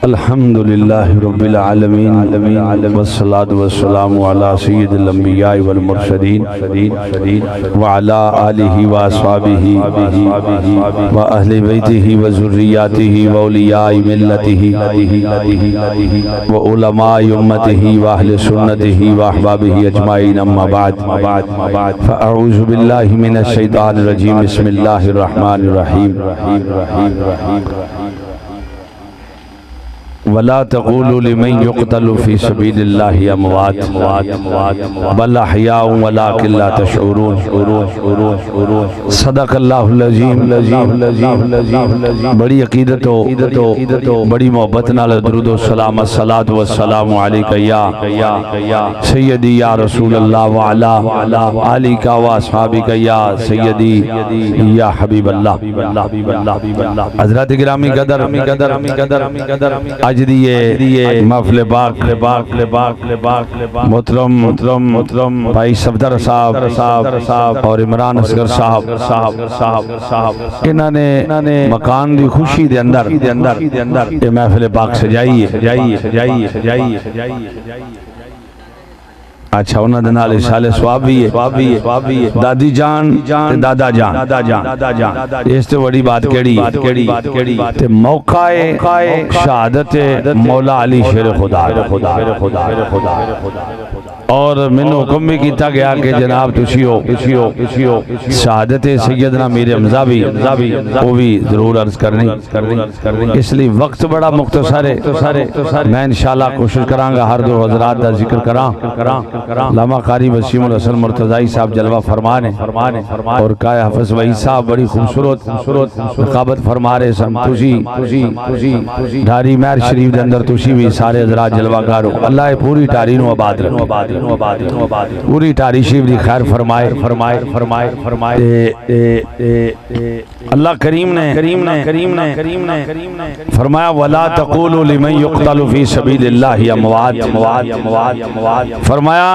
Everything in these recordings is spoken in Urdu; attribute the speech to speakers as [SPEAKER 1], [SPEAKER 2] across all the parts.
[SPEAKER 1] الحمد للہ رب العالمین والصلاة والسلام علی سید الانبیاء والمرسلین وعلی آلہ واصحابہ واہل بیتہ وذریاتہ واولیاء ملتہ وعلماء امتہ واہل سنتہ واحبابہ اجمعین اما بعد فاعوذ باللہ من الشیطان الرجیم بسم اللہ الرحمن الرحیم ولا تقولوا لمن يقتل في سبيل الله اموات بل احياء ولكن لا تشعرون صدق اللہ العظیم بڑی عقیدت و بڑی محبت نال درود و سلام الصلاۃ والسلام علیک یا سیدی یا رسول اللہ وعلی آلک و اصحابک یا سیدی یا حبیب اللہ حضرات گرامی قدر آج دیئے محفل پاک محترم بھائی صفدر صاحب اور عمران اصغر صاحب انہاں نے مکان دی خوشی دے اندر یہ محفل پاک سجائی ہے اچھا انہاں دے نال اشارے ثواب بھی ہے دادی جان دادا جان اس تے بڑی بات کیڑی تے موقع شہادت مولا علی شیر خدا اور میں حکم بھی کیتا گیا کہ جناب تشیو شہادت سیدنا میر حمزہ بھی وہ بھی ضرور عرض کرنی اس لیے وقت بڑا مختصر ہے میں انشاءاللہ کوشش کراں گا ہر دو حضرات دا ذکر کراں علامہ قاری وسیم الحسن مرتضائی صاحب جلوہ فرمانے اور قائد حافظ وحید صاحب بڑی خوبصورت رقابت فرما رہے سن تسی ڈھاری مہر شریف دے اندر تسی بھی سارے حضرات جلوہ گارو اللہ پوری ٹاری نو آباد رکھے پوری ٹاری شریف دی خیر فرمائے اللہ کریم نے فرمایا ولا تقولوا لمن يقتل في سبيل الله اموات فرمایا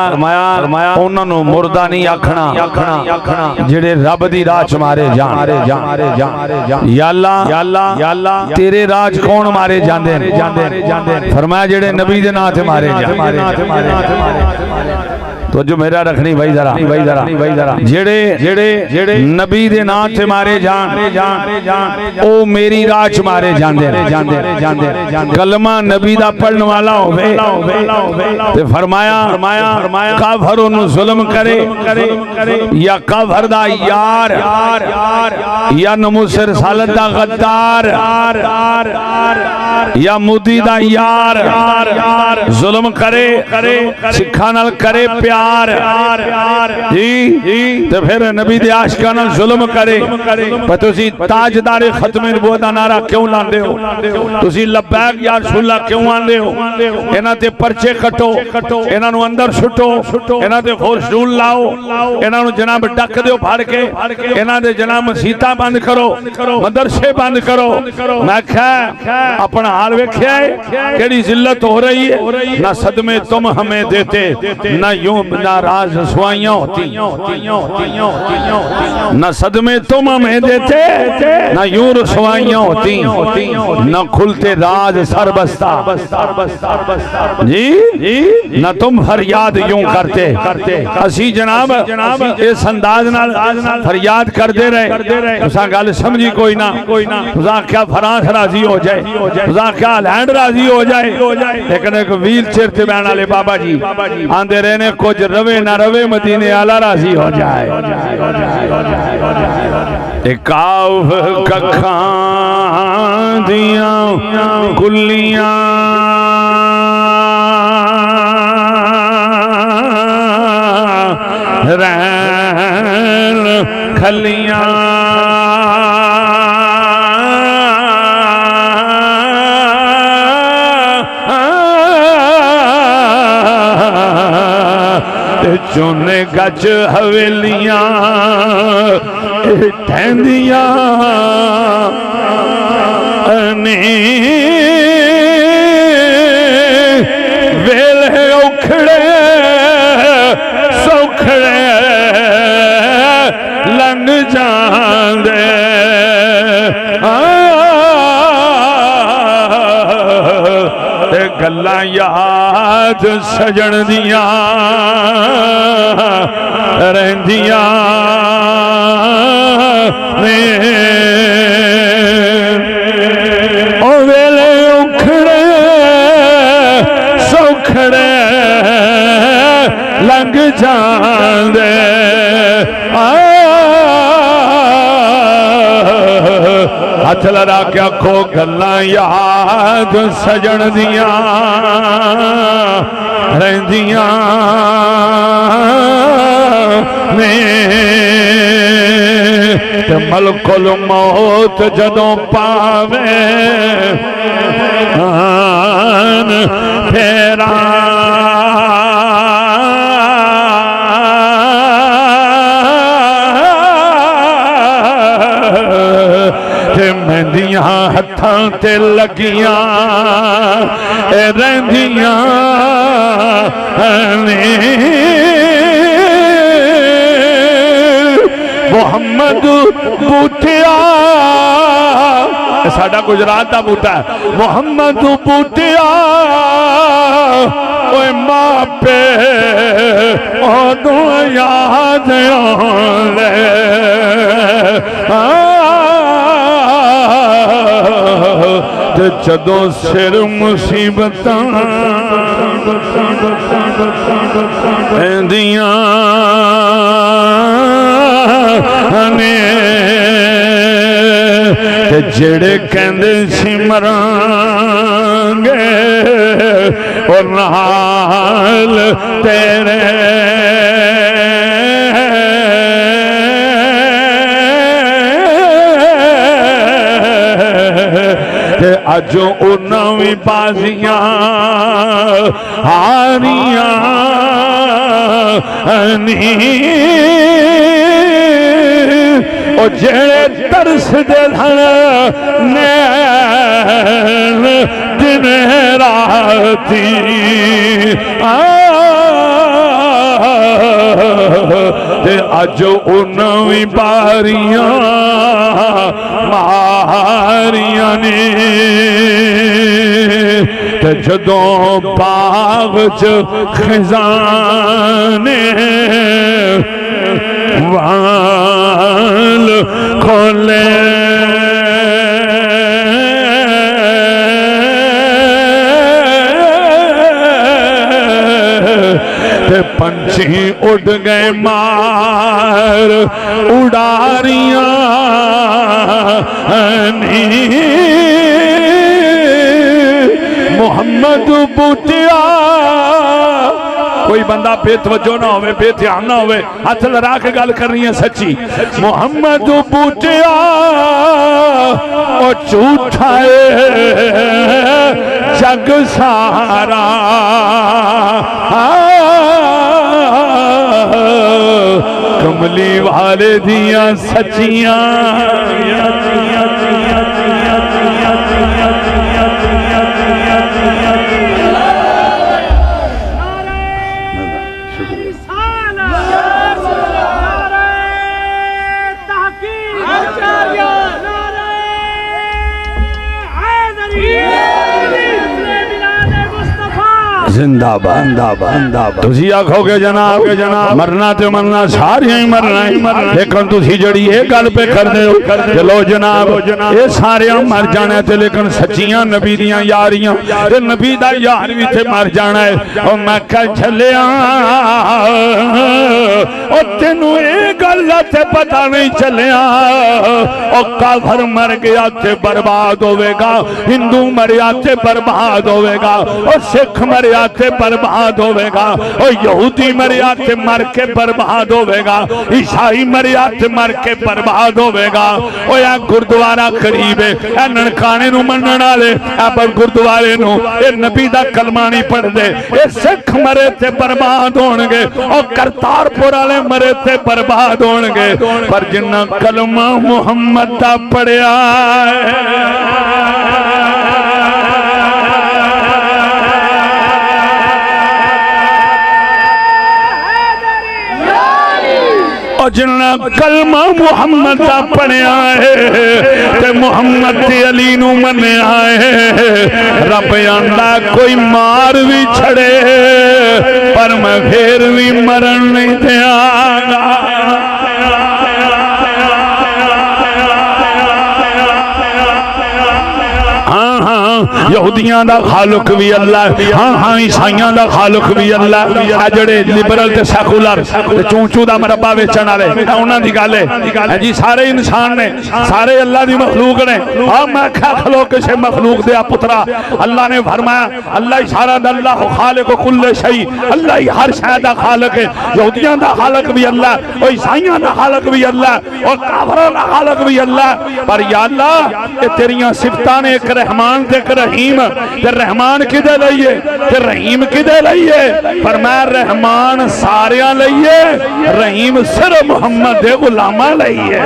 [SPEAKER 1] انہاں نو مردہ نہیں آکھنا جڑے رب دی راہ چ مارے جان یا اللہ تیرے راہ چ کون مارے جاندے فرمایا جڑے نبی دے نام تے مارے جان تو جو میرا رکھنی بھائی ذرا جڑے نبی دے نام تے مارے جان او میری راہ چ مارے جاندے کلمہ نبی دا پڑھن والا ہوے تے فرمایا کافر انہوں ظلم کرے یا کافر دا یار یا نموس رسالت دا غدار یا مودی دا یار ظلم کرے سکھا نال کرے پیار جی تو پھر نبی دے عاشقانہ ظلم کرے پر تسی تاجدار ختم نبوت دا نعرہ کیوں لاندے ہو تسی لبیک یا رسول اللہ کیوں آندے ہو انہاں تے پرچے کٹو انہاں نو اندر چھٹو انہاں تے فورس ڈول لاؤ انہاں نو جناب ڈک دیو پھاڑ کے انہاں دے جناب مسیتہ بند کرو مدرسے بند کرو میں کہا اپنا حال ویکھیا ہے کیڑی ذلت ہو رہی ہے نہ صدمے تم ہمیں دیتے نہ یوں ناراض رسوائیاں ہوتی نہ صدمے تم ہمیں دیتے نہ یوں رسوائیاں ہوتی نہ کھلتے راز سر بستہ جی نہ تم فریاد یوں کرتے اسی جناب اس انداز فریاد کر دے رہے اساں گل سمجھی کوئی نہ اساں کیا فرانس راضی ہو جائے اساں کیا لینڈ راضی ہو جائے لیکن ایک ویل چیئر تے بیان والے بابا جی آندے رہنے کچھ روے نہ روے مدینے آلہ راضی ہو جائے ایک آف ککھاں دیاں کلیاں رہن کھلیاں چونے گج حویلیاں ٹھیندیاں ویلے اوکھڑے سوکھڑے لنگ جاندے تے گلاں یاد سجن دیاں رہندیاں نے او ویلے اکھڑے سوکھڑے لنگ جاندے ہاتھ لڑا کے آکھو گلاں یاد سجن دیاں رہندیاں نے تے ملک الموت جدوں پاوے آن پھیرا مہندیاں ہتھاں تے لگیاں رہندیاں محمد بوٹیا ساڈا گجرات دا بوٹا ہے محمد بوٹیا اوے ماں پہ اودوں یاد آندے جدوں سر مصیبتاں دیاں نے جڑے کہندے سی مرانگے اور نال تیرے اجو انوی بازیاں ہاریاں او جڑے ترس دے دھن نین دن راتی اجو انوی باریاں ماریاں نے تے جدوں باغ چ خزانے وال کھولے تے پنچھی اڑ گئے مار اڑاریاں محمد بوٹیا کوئی بندہ بے توجہ نہ ہوئے بے دھیان نہ ہوئے ہاتھ لڑا کے گل کرنی ہے سچی محمد بوٹیا او جھوٹا ہے جگ سارا کملی والے دیاں سچیاں زندہ باد تسی آکھو گے جناب مرنا تے مرنا ساریاں ہی مرنا لیکن تسی جڑی یہ گل پہ کر دے ہو لو جناب یہ ساریاں مر جانا ہے لیکن سچیاں نبی دیاں یاریاں تے نبی دا یار بھی تے مر جانا ہے اور میں کہہ چلیا اور تینوں یہ گل تے پتہ نہیں چلیا اور کافر مر گیا تے برباد ہوئے گا ہندو مریا تے برباد ہوئے گا اور سکھ مریا تے برباد ہوئے گا اور یہودی مریا تے مر کے برباد ہوئے گا عیسائی مریا تے مر کے برباد ہوئے گا اور یا گردوارہ قریب ہے اے ننکانے نو منن والے اے پر گردوارے نو اے نبی دا کلمہ نہیں پڑھ دے اے سکھ مرے تے برباد ہونگے اور کرتارپور والے مرے تے برباد ہونگے پر جنہ کلمہ محمد دا پڑھیا ہے جنہ کلمہ محمد دا پڑھیا ہے تے محمد تے علی نو منیا ہے رب آندا کوئی مار بھی چھڑے پر میں پھر بھی مرن نہیں دیاں گا یہودیاں دا خالق بھی اللہ ہاں عیسائیاں دا خالق بھی اللہ جڑے لبرل تے سیکولر تے چونچو دا مربع ویچن والے انہاں دی گل ہے جی سارے انسان نے سارے اللہ دی مخلوق نے میں کھا کھلو کسے مخلوق دیا پترا اللہ نے فرمایا اللہ سارا اللہ خالق کل شیء اللہ ہی ہر شے دا خالق ہے یہودیاں دا خالق بھی اللہ اور عیسائیاں دا خالق بھی اللہ اور کافراں دا خالق بھی اللہ پر یا اللہ اے تیریاں صفتاں نے ایک رحمان تے ایک رحیم تے رحمان کدے لئیے تے رحیم کدے لئیے فرمایا رحمان ساریاں لئیے رحیم صرف محمد دے غلامہ لئیے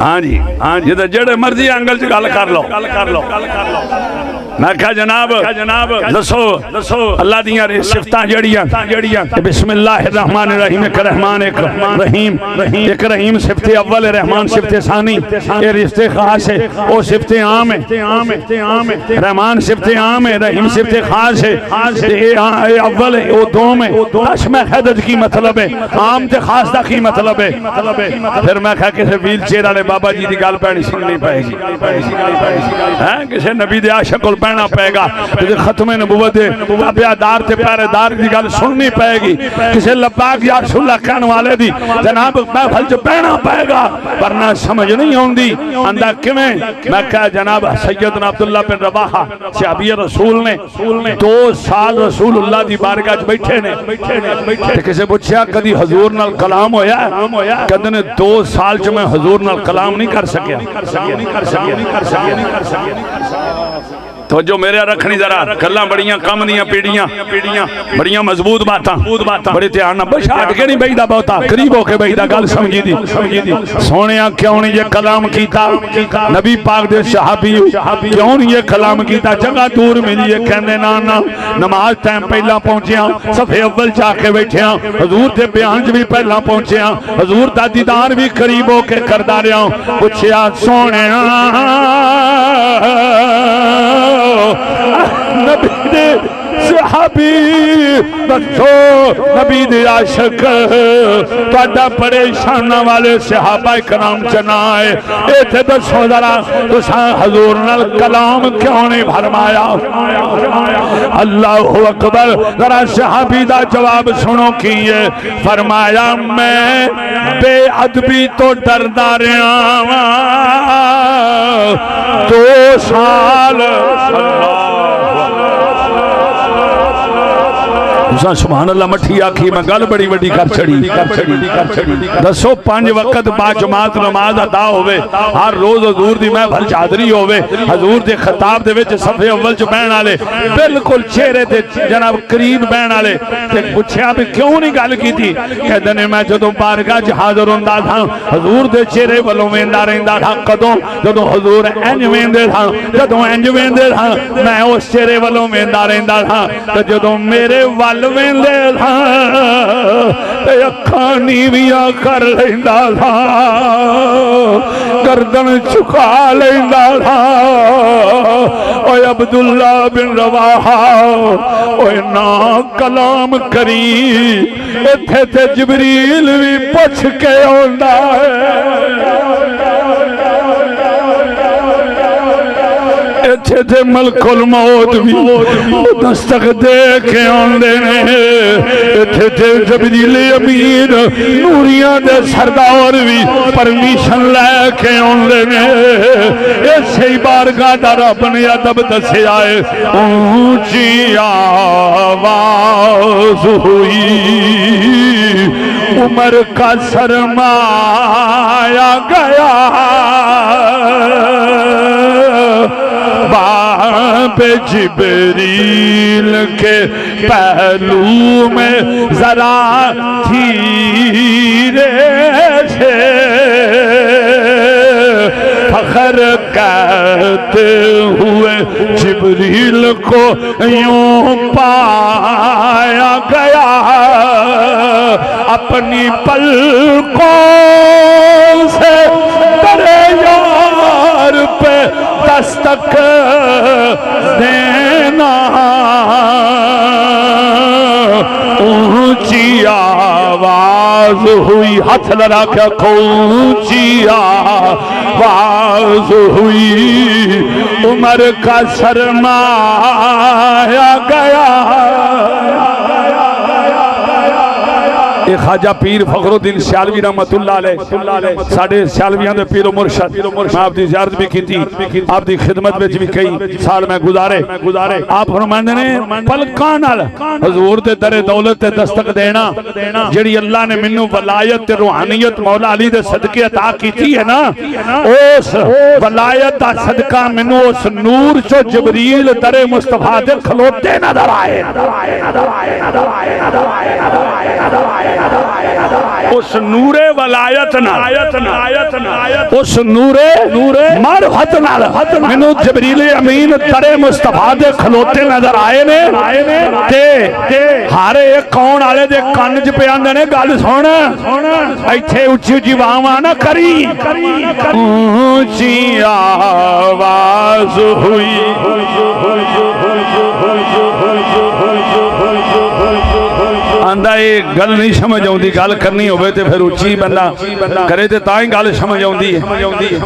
[SPEAKER 1] ہاں جی یہ تو جڑے مرضی انگل سے گل کر لو میں کہا جناب دسو اللہ دیاں صفتاں جڑیاں بسم اللہ الرحمن الرحیم ایک رحمان ایک رحیم ایک رحیم صفت اول رحمان صفت ثانی یہ رشتے خاص ہے وہ صفت عام ہے رحمان صفت عام ہے رحیم صفت خاص ہے یہ اول ہے وہ دوم ہے اشم حدد کی مطلب ہے عام تے خاص دا کی مطلب ہے پھر میں کہا کسی ویل چیئر والے بابا جی دی گل پہنی سننی پائے گی کسی نبی دے عاشق کو پہنا پائے گا ختم نبوت دے تابعدار تے پہرے دار دی گل سننی پائے گی کسی لباک یا رسول اللہ کہنے والے دی جناب محفل جو پہنا پائے گا ورنہ سمجھ نہیں ہوندی اندہ کمیں میں کہا جناب سیدنا عبداللہ بن رواحہ صحابی رسول نے 2 سال رسول اللہ دی بارگاہ بیٹھے نے کسی پوچھا کدی حضور نال کلام ہویا کدی نے 2 سال جو میں حضور نال کلام نہیں کر سکیا تو جو میرے رکھنی ذرا گلاں بڑیاں کم دیاں پیڑیاں بڑیاں مضبوط باتاں بڑی دھیان نہ بس ہٹ کے نہیں بیٹھدا بہتا قریب ہو کے بیٹھدا گل سمجھی دی سونیا کیوں نہیں یہ کلام کیتا نبی پاک دے صحابی کیوں نہیں یہ کلام کیتا جگہ دور ملی ہے کہندے نا نماز ٹائم پہلا پہنچیاں صفحے اول جا کے بیٹھیاں حضور دے بیان بھی پہلا پہنچیاں حضور دا دیدار بھی قریب ہو کے کردا رہا پوچھیا سونیا نبی دے صحابی دسو نبی دے عاشق تہاڈا پریشانہ والے صحابہ کرام چنائے ایتھے دسو ذرا تساں حضور نال کلام کیوں نہیں فرمایا اللہ اکبر ذرا صحابی دا جواب سنو کیے فرمایا میں بے ادبی تو ڈردا رہا 2 سال سبحان اللہ مٹھی آکھی میں گل بڑی بڑی کر چھڑی دسو 5 وقت با جماعت نماز ادا ہوئے ہر روز حضور دی محفل چادری ہوئے حضور دے خطاب دے وچ صفحے اول چ بہن والے بالکل چہرے تے جناب قریب بہن والے تے پوچھیا بھی کیوں نہیں گل کیتی کہندے نے میں جدوں بارگاہ وچ حاضر ہوندا تھا حضور دے چہرے ولوں ویندا رہندا تھا کدوں جدوں حضور انج ویندے تھا جدوں انج ویندے تھا میں اس چہرے ولوں ویندا رہندا تھا تے جدوں میرے ول ویندے تھا تے اکھاں نیویاں کر لیندا تھا گردن چکا لیندا تھا اوے عبداللہ بن رواحہ اوے نا کلام کری ایتھے تے جبریل بھی پوچھ کے آندا ہے ایتھے تے ملک الموت بھی دستک دے کے آندے نے ایتھے تے جبریل امین نوریاں دے سردار بھی پرمیشن لے کے آندے نے ایسے ہی بارگاہ دا رب نے ادب دسے آئے اونچی آواز ہوئی عمر کا سرمایا گیا باب جبریل کے پہلو میں ذرا دھیرے سے فخر کہتے ہوئے جبریل کو یوں پایا گیا اپنی پلکوں سے تیرے یار پہ دستک دینا اونچی آواز ہوئی ہاتھ لڑا کے اونچی آواز ہوئی عمر کا سرمایا گیا ایک خواجہ پیر فخر الدین سیالوی رحمت اللہ علیہ ساڑھے سیالویاں دے پیر و مرشد میں آپ دی زیارت بھی کی تھی آپ دی خدمت میں بھی کئی سال میں گزارے آپ فرماندے نے پلکان حضور تے در دولت تے دستک دینا جڑی اللہ نے منو ولایت تے روحانیت مولا علی دے صدقے عطا کی تھی ہے نا اس ولایت دا صدقہ منو اس نور چو جبریل در مصطفیٰ دے کھلوتے نظر آئے اس نور ولایت اس نور معرفت منو جبریل امین ترے مصطفیٰ دے کھلوتے نظر آئے نے تے ہارے ایک کون آلے دے کانج پہ آندے نے گال سونا ایتھے اچھی اچھی واہاں نہ کری اونچی آواز ہوئی آندہ ایک گل نہیں سمجھ آؤں دی گل کرنی ہوئے تے پھر اچھی بندہ کرے تے تائیں گل سمجھ آؤں دی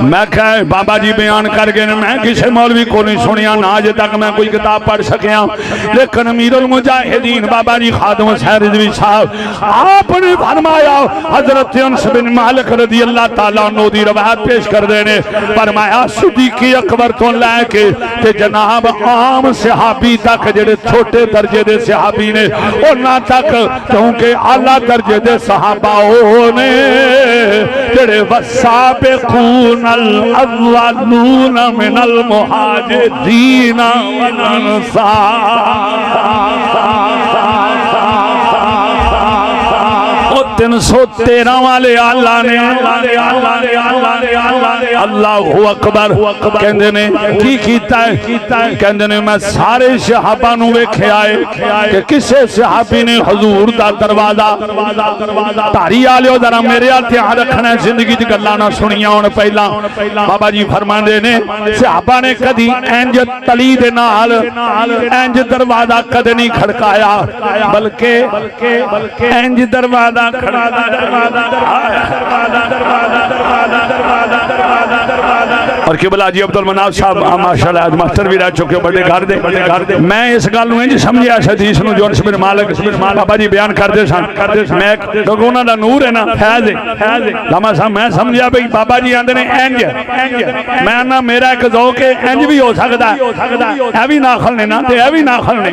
[SPEAKER 1] میں کہا بابا جی بیان کر گئے میں کسی مولوی کو نہیں سنیا نہ آج تک میں کوئی کتاب پڑھ سکیا لیکن امیر المجاہدین بابا جی خادم حسین رضوی صاحب آپ نے فرمایا حضرت انس بن مالک رضی اللہ تعالیٰ عنہ دی روایت پیش کر دینے فرمایا صدیق اکبر تو لے کے تے جناب عام صحابی تک جڑے چھوٹے درجے دے صحابی نے انہاں تک کیونکہ اعلیٰ درجے دے صحابہ نے تیرے والسابقون الاولون من المہاجرین والانصار 313 والے اللہ نے اللہ اکبر کہندے نے کی کیتا ہے کہندے نے میں سارے صحابہ نو ویکھے آئے کہ کسے صحابی نے حضور دا دروازہ تاری آلیو ذرا میرے دھیان رکھنا ہے زندگی دی گلاں نہ سنیاں ہن پہلا بابا جی فرماندے نے صحابہ نے کدی انج تلی دے نال انج دروازہ کدی نہیں کھڑکایا بلکہ انج دروازہ اور قبلہ جی عبدالمناف صاحب ماشاءاللہ آج ماسٹر بھی رہ چکے بڑے گھر دے میں اس گل نو انج سمجھیا اس حدیث نو جو انس بن مالک بابا جی بیان کر دے سن میں لوگوں دا نور ہے نا فیض ہے لما صاحب میں سمجھیا بھئی بابا جی آندے نے انج میں نا میرا ایک ذوق ہے انج بھی ہو سکدا ہے اے بھی ناخل نے نا تے اے بھی ناخل نے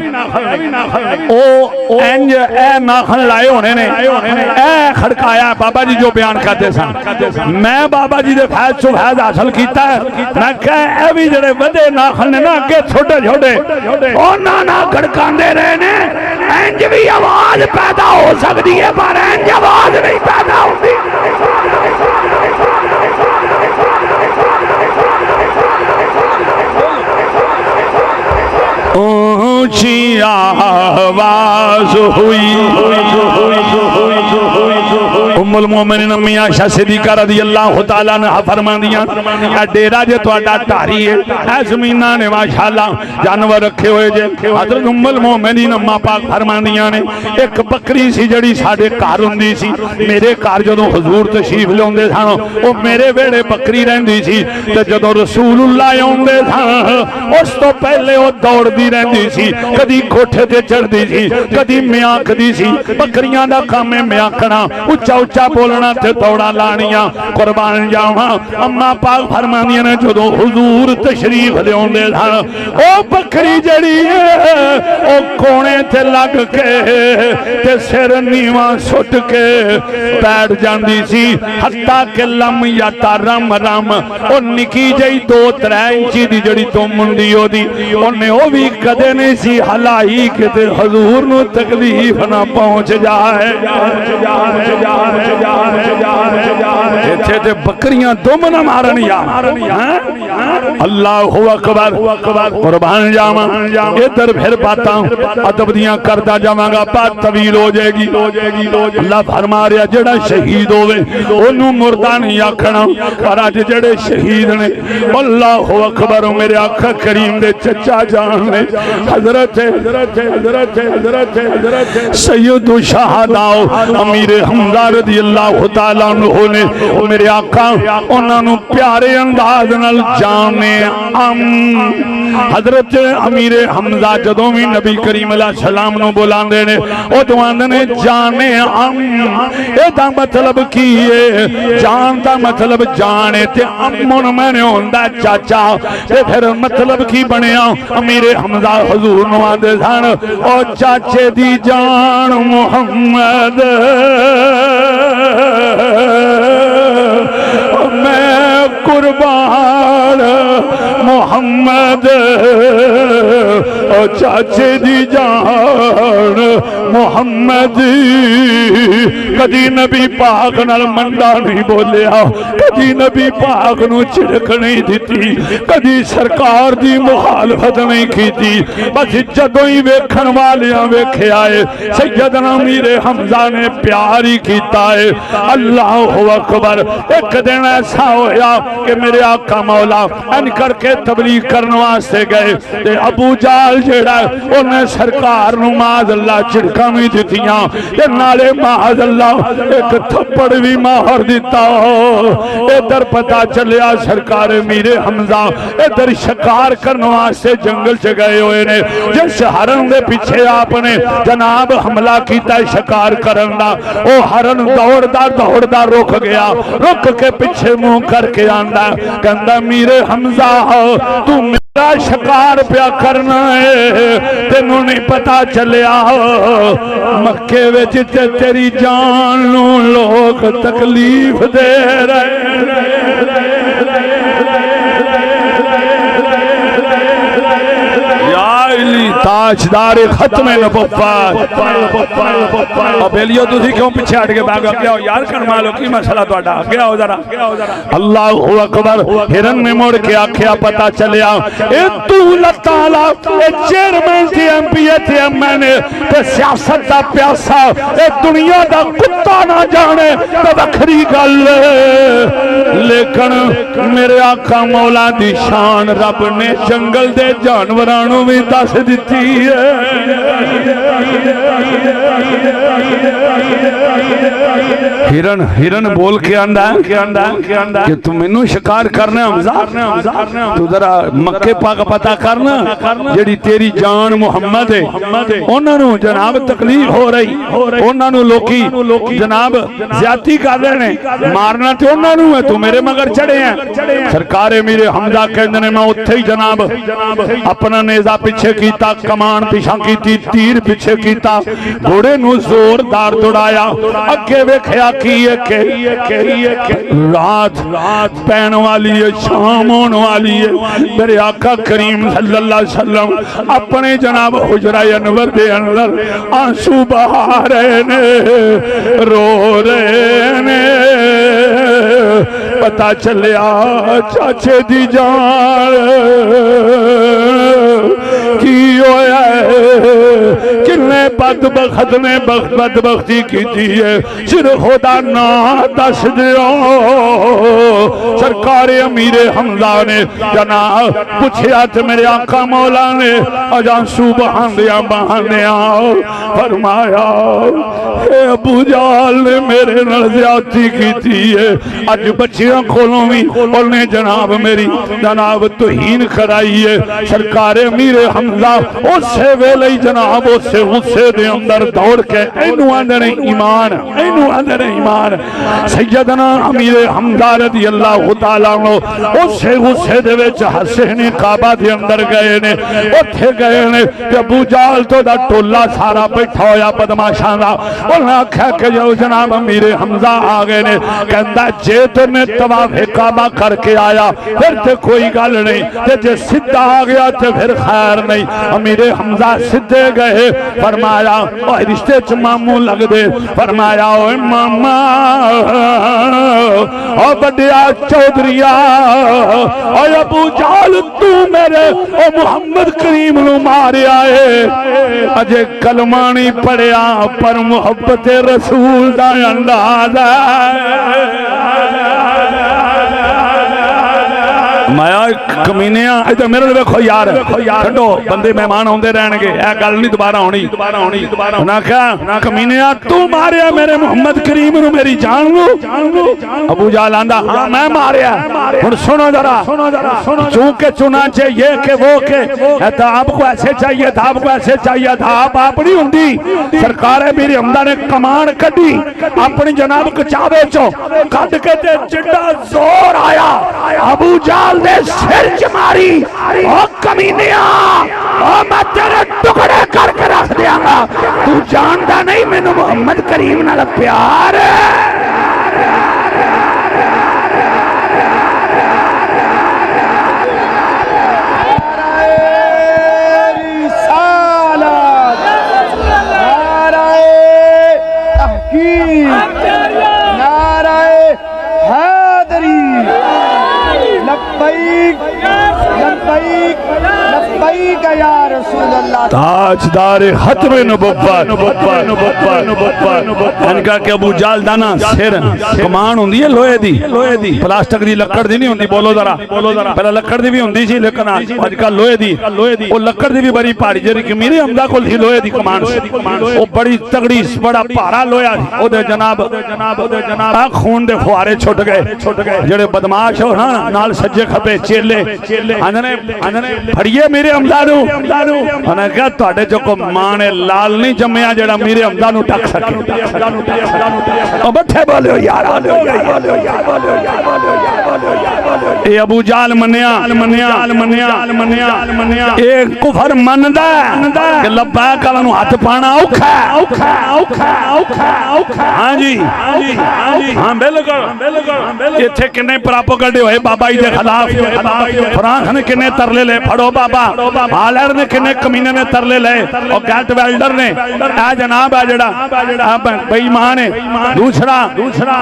[SPEAKER 1] او انج اے ناخل لائے ہونے نے اے کھڑکایا بابا جی جو بیان کرتے سن میں بابا جی دے فیض چو فیض حاصل کیتا ہے میں کہا اے بھی جڑے ودے ناخل نے نا کہ چھوٹے چھوٹے اونا نا کھڑکاندے رہے نے انج بھی آواز پیدا ہو سکتی ہے پر انج آواز نہیں پیدا ہوتی اونچی آواز ہوئی ام المومنین امی عائشہ صدیقہ رضی اللہ تعالیٰ نے فرماندیاں اے ڈیرہ جے تو اڈا ٹاری ہے اے زمینہ نے ماشاءاللہ جانور رکھے ہوئے جے حضرت ام المومنین اما پاک فرماندیاں نے ایک بکری سی جڑی ساڑھے کار ہوندی سی میرے کار جدوں حضور تشریف لیاندے سن او میرے ویڑے بکری رہندی سی تے جدوں رسول اللہ آندے سن اس تو پہلے او دوڑ دی رہندی سی کدی کوٹھے تے چڑھ دی سی کدی میاک دی سی بکریاں دا کام ہے میاکنا اچھا اچھا بولنا تے دوڑا لانیاں قربان جاواں اما پاک فرماندیاں نے جدوں حضور تشریف لیاندے سن او بکری جڑی او کونے تے لگ کے تے سر نیواں سٹ کے بیٹھ جاندی سی حتیٰ کہ لم یا رم رم او نکی جئی 2-3 انچی دی جڑی تو منڈی ہو دی انہیں او بھی کدے نہیں سی حلائی کہ تے حضور نو تکلیف نہ پہنچ جائے ایتھے تے بکریاں دم نہ مارن یار اللہ اکبر قربان جاواں ادھر پھر باتاں ادب دیاں کردا جاواں گا بات طویل ہو جائے گی اللہ فرما رہا جڑا شہید ہوئے انہوں مردہ نہیں آکھنا پر آج جڑے شہید نے اللہ اکبر میرے آقا کریم دے چچا جان نے حضرت سید الشہداء امیر حمزہ رضی اللہ تعالیٰ عنہ نے میرے آقا انہوں پیارے انداز نال جانے حضرت امیر حمزہ جدوں بھی نبی کریم علیہ السلام نو بولان دینے او دوان نے جانے اے دا مطلب کیے جان دا مطلب جانے تے امن میں نے ہوندہ چاچا تے پھر مطلب کی بنیا امیر حمزہ حضور نو آدھے سان او چاچے دی جان محمد میں قربان محمد او چاچے دی جان محمد کدی نبی پاک نال منڈا نہیں بولیا کدی نبی پاک نو چھڑک نہیں دیتی کدی سرکار دی مخالفت نہیں کیتی بس جدوں ہی ویکھن والیاں ویکھے آئے سیدنا امیر حمزہ نے پیار ہی کیتا ہے اللہ اکبر ایک دن ایسا ہویا کہ میرے آقا مولا ان کر کے تبلیغ کرنے واسطے گئے تے ابو جال جیڑا انہیں سرکار نو معاذ اللہ چھڑکا میں دیتیاں تے نالے معاذ اللہ ایک تھپڑ بھی ماہر دیتا ادھر پتا چلیا سرکار امیر حمزہ ادھر شکار کرنے واسطے جنگل سے گئے ہوئے نے جس ہرن دے پیچھے آپ نے جناب حملہ کیتا ہے شکار کرنا او ہرن دوڑ دا رک گیا رک کے پیچھے منہ کر کے آندہ کہندہ امیر حمزہ تو میرا شکار پیا کرنا ہے تینوں نہیں پتا چلیا مکے وچ تیری جان نو لوگ تکلیف دے رہے تاجدار ختم نبوت ابیلیو تسی کیوں پیچھے ہٹ کے بھاگا کیا ہو یار کرمالو کی مسئلہ تو اٹھا کیا ہو ذرا اللہ اکبر ہرن میں موڑ کے آکھیا پتا چلیا اے تو اللہ تعالیٰ اے چیئرمین تھی ایم پی اے تھی ایم میں نے تے سیاست دا پیاسا اے دنیا دا کتا نہ جانے تے بکھری گل لیکن میرے آقا مولا دی شان رب نے جنگل دے جانورانوں میں دس دیتی ہرن بول کے آندہ کہ تم انہوں شکار کرنا حمزہ تو ذرا مکے پاک پتا کرنا جڑی تیری جان محمد ہے انہوں نے جناب تکلیف ہو رہی انہوں نے لوکی جناب زیادتی کر رہے ہیں مارنا تے انہوں نے تو میرے مگر چڑھے ہیں سرکار میرے حمزہ کہندنے میں اتھے ہی جناب اپنا نیزہ پیچھے کیتا کمان پیشاں کیتی تیر پیچھے کیتا گھوڑے نو زور دار دوڑایا اگے ویکھیا کیے کہ رات پین والی ہے شام ہون والی ہے میرے آقا کریم صلی اللہ علیہ وسلم اپنے جناب حجرہ انور دے اندر آنسو بہا رہے نے رو رہے نے پتا چلیا چاچے دی جان کی ہویا ہے کنے بدبخت نے بدبختی کی دیئے سر خدا نا دس دیو سرکار امیر حمزہ نے جناب پوچھیا تھے میرے آقا مولا نے اجانسو بہان دیا فرمایا اے ابو جال نے میرے نال زیادتی کی دیئے اج بچیاں کھولوں بھی انہیں جناب میری جناب توہین کرائی ہے سرکار امیر حمزہ اس سے ویلے جناب اس سے غصے دے اندر دوڑ کے اینو اندر ایمان سیدنا امیر حمزہ رضی اللہ تعالیٰ عنہ اس سے غصے دے وچ حسین کعبہ دے اندر گئے نے اتھے گئے نے کہ ابو جال تو دا ٹولہ سارا بیٹھا ہویا بدماشاں دا انہاں آکھا کہ جو جناب امیر حمزہ آگئے نے کہندہ جیت نے طواف کعبہ کر کے آیا پھر تے کوئی گل نہیں تے جے سدھا آگیا تے پھر خیر نہیں امیر حمزہ سدھے گئے فرمایا اوہ رشتے چ ماموں لگ دے فرمایا اوہ ماما او بڑیا چودھریا او ابو جہل تو میرے او محمد کریم نو ماریا ہے اجے کلمہ نہیں پڑھیا پر محبت رسول دا انداز ہے مایا کمینیاں ادھر میرے لئے دیکھو یار چھڈو بندے مہمان ہوندے رہن گے اے گل نہیں دوبارہ ہونی انہاں کہا کمینیاں تو ماریا میرے محمد کریم نو میری جان لو ابو جہل آندا ہاں میں ماریا ہن سنو ذرا چونکہ چنانچہ یہ کہ وہ کہ تھا آپ کو ایسے چاہیے تھا آپ کو ایسے چاہیے تھا آپ نہیں ہوندی سرکار میری حمدہ نے کمان کڈی اپنی جناب کچاوے چو کڈ کے تے چڈا زور آیا ابو جہل نے سر چماری او کمینیاں او میں تیرے ٹکڑے کر کے رکھ دیا گا تو جاندا نہیں میں نے محمد کریم نال پیار تاجدار ختم نبوت ان کا کہ ابو جہل دانا سر کمان ہوندی ہے لوہے دی پلاسٹک دی لکڑ دی نہیں ہوندی بولو ذرا پہلے لکڑ دی بھی ہوندی سی لیکن آج کا لوہے دی وہ لکڑ دی بھی بڑی پاڑی جری کہ میری حمدہ کو تھی لوہے دی کمان وہ بڑی تگڑی بڑا پارا لوہا او دے جناب خون دے فوارے چھٹ گئے جڑے بدماش ہو نا نال سجے کھپے چیلے انہوں نے پھڑیے میرے حمدہ نو انہوں نے کہا تواڈے جو کو مانے لال نہیں جمعیا جڑا میرے حمدہ نو ٹک سکے بٹھے بولو یار اے ابو جہل منیا ایک کفر مندہ کہ لبیک اللہ نو ہاتھ پانا اوکھا ہاں جی ہاں بلکل یہ تھے کنے پراپو کردے ہوئے بابا ہی دے خلاف فرانس نے کنے ترلے لے پڑھو بابا ہالر نے کنے کمینے نے ترلے لے اور گیٹ ویلڈر نے اے جناب ہے جڑا بھئی ماں نے دوسرا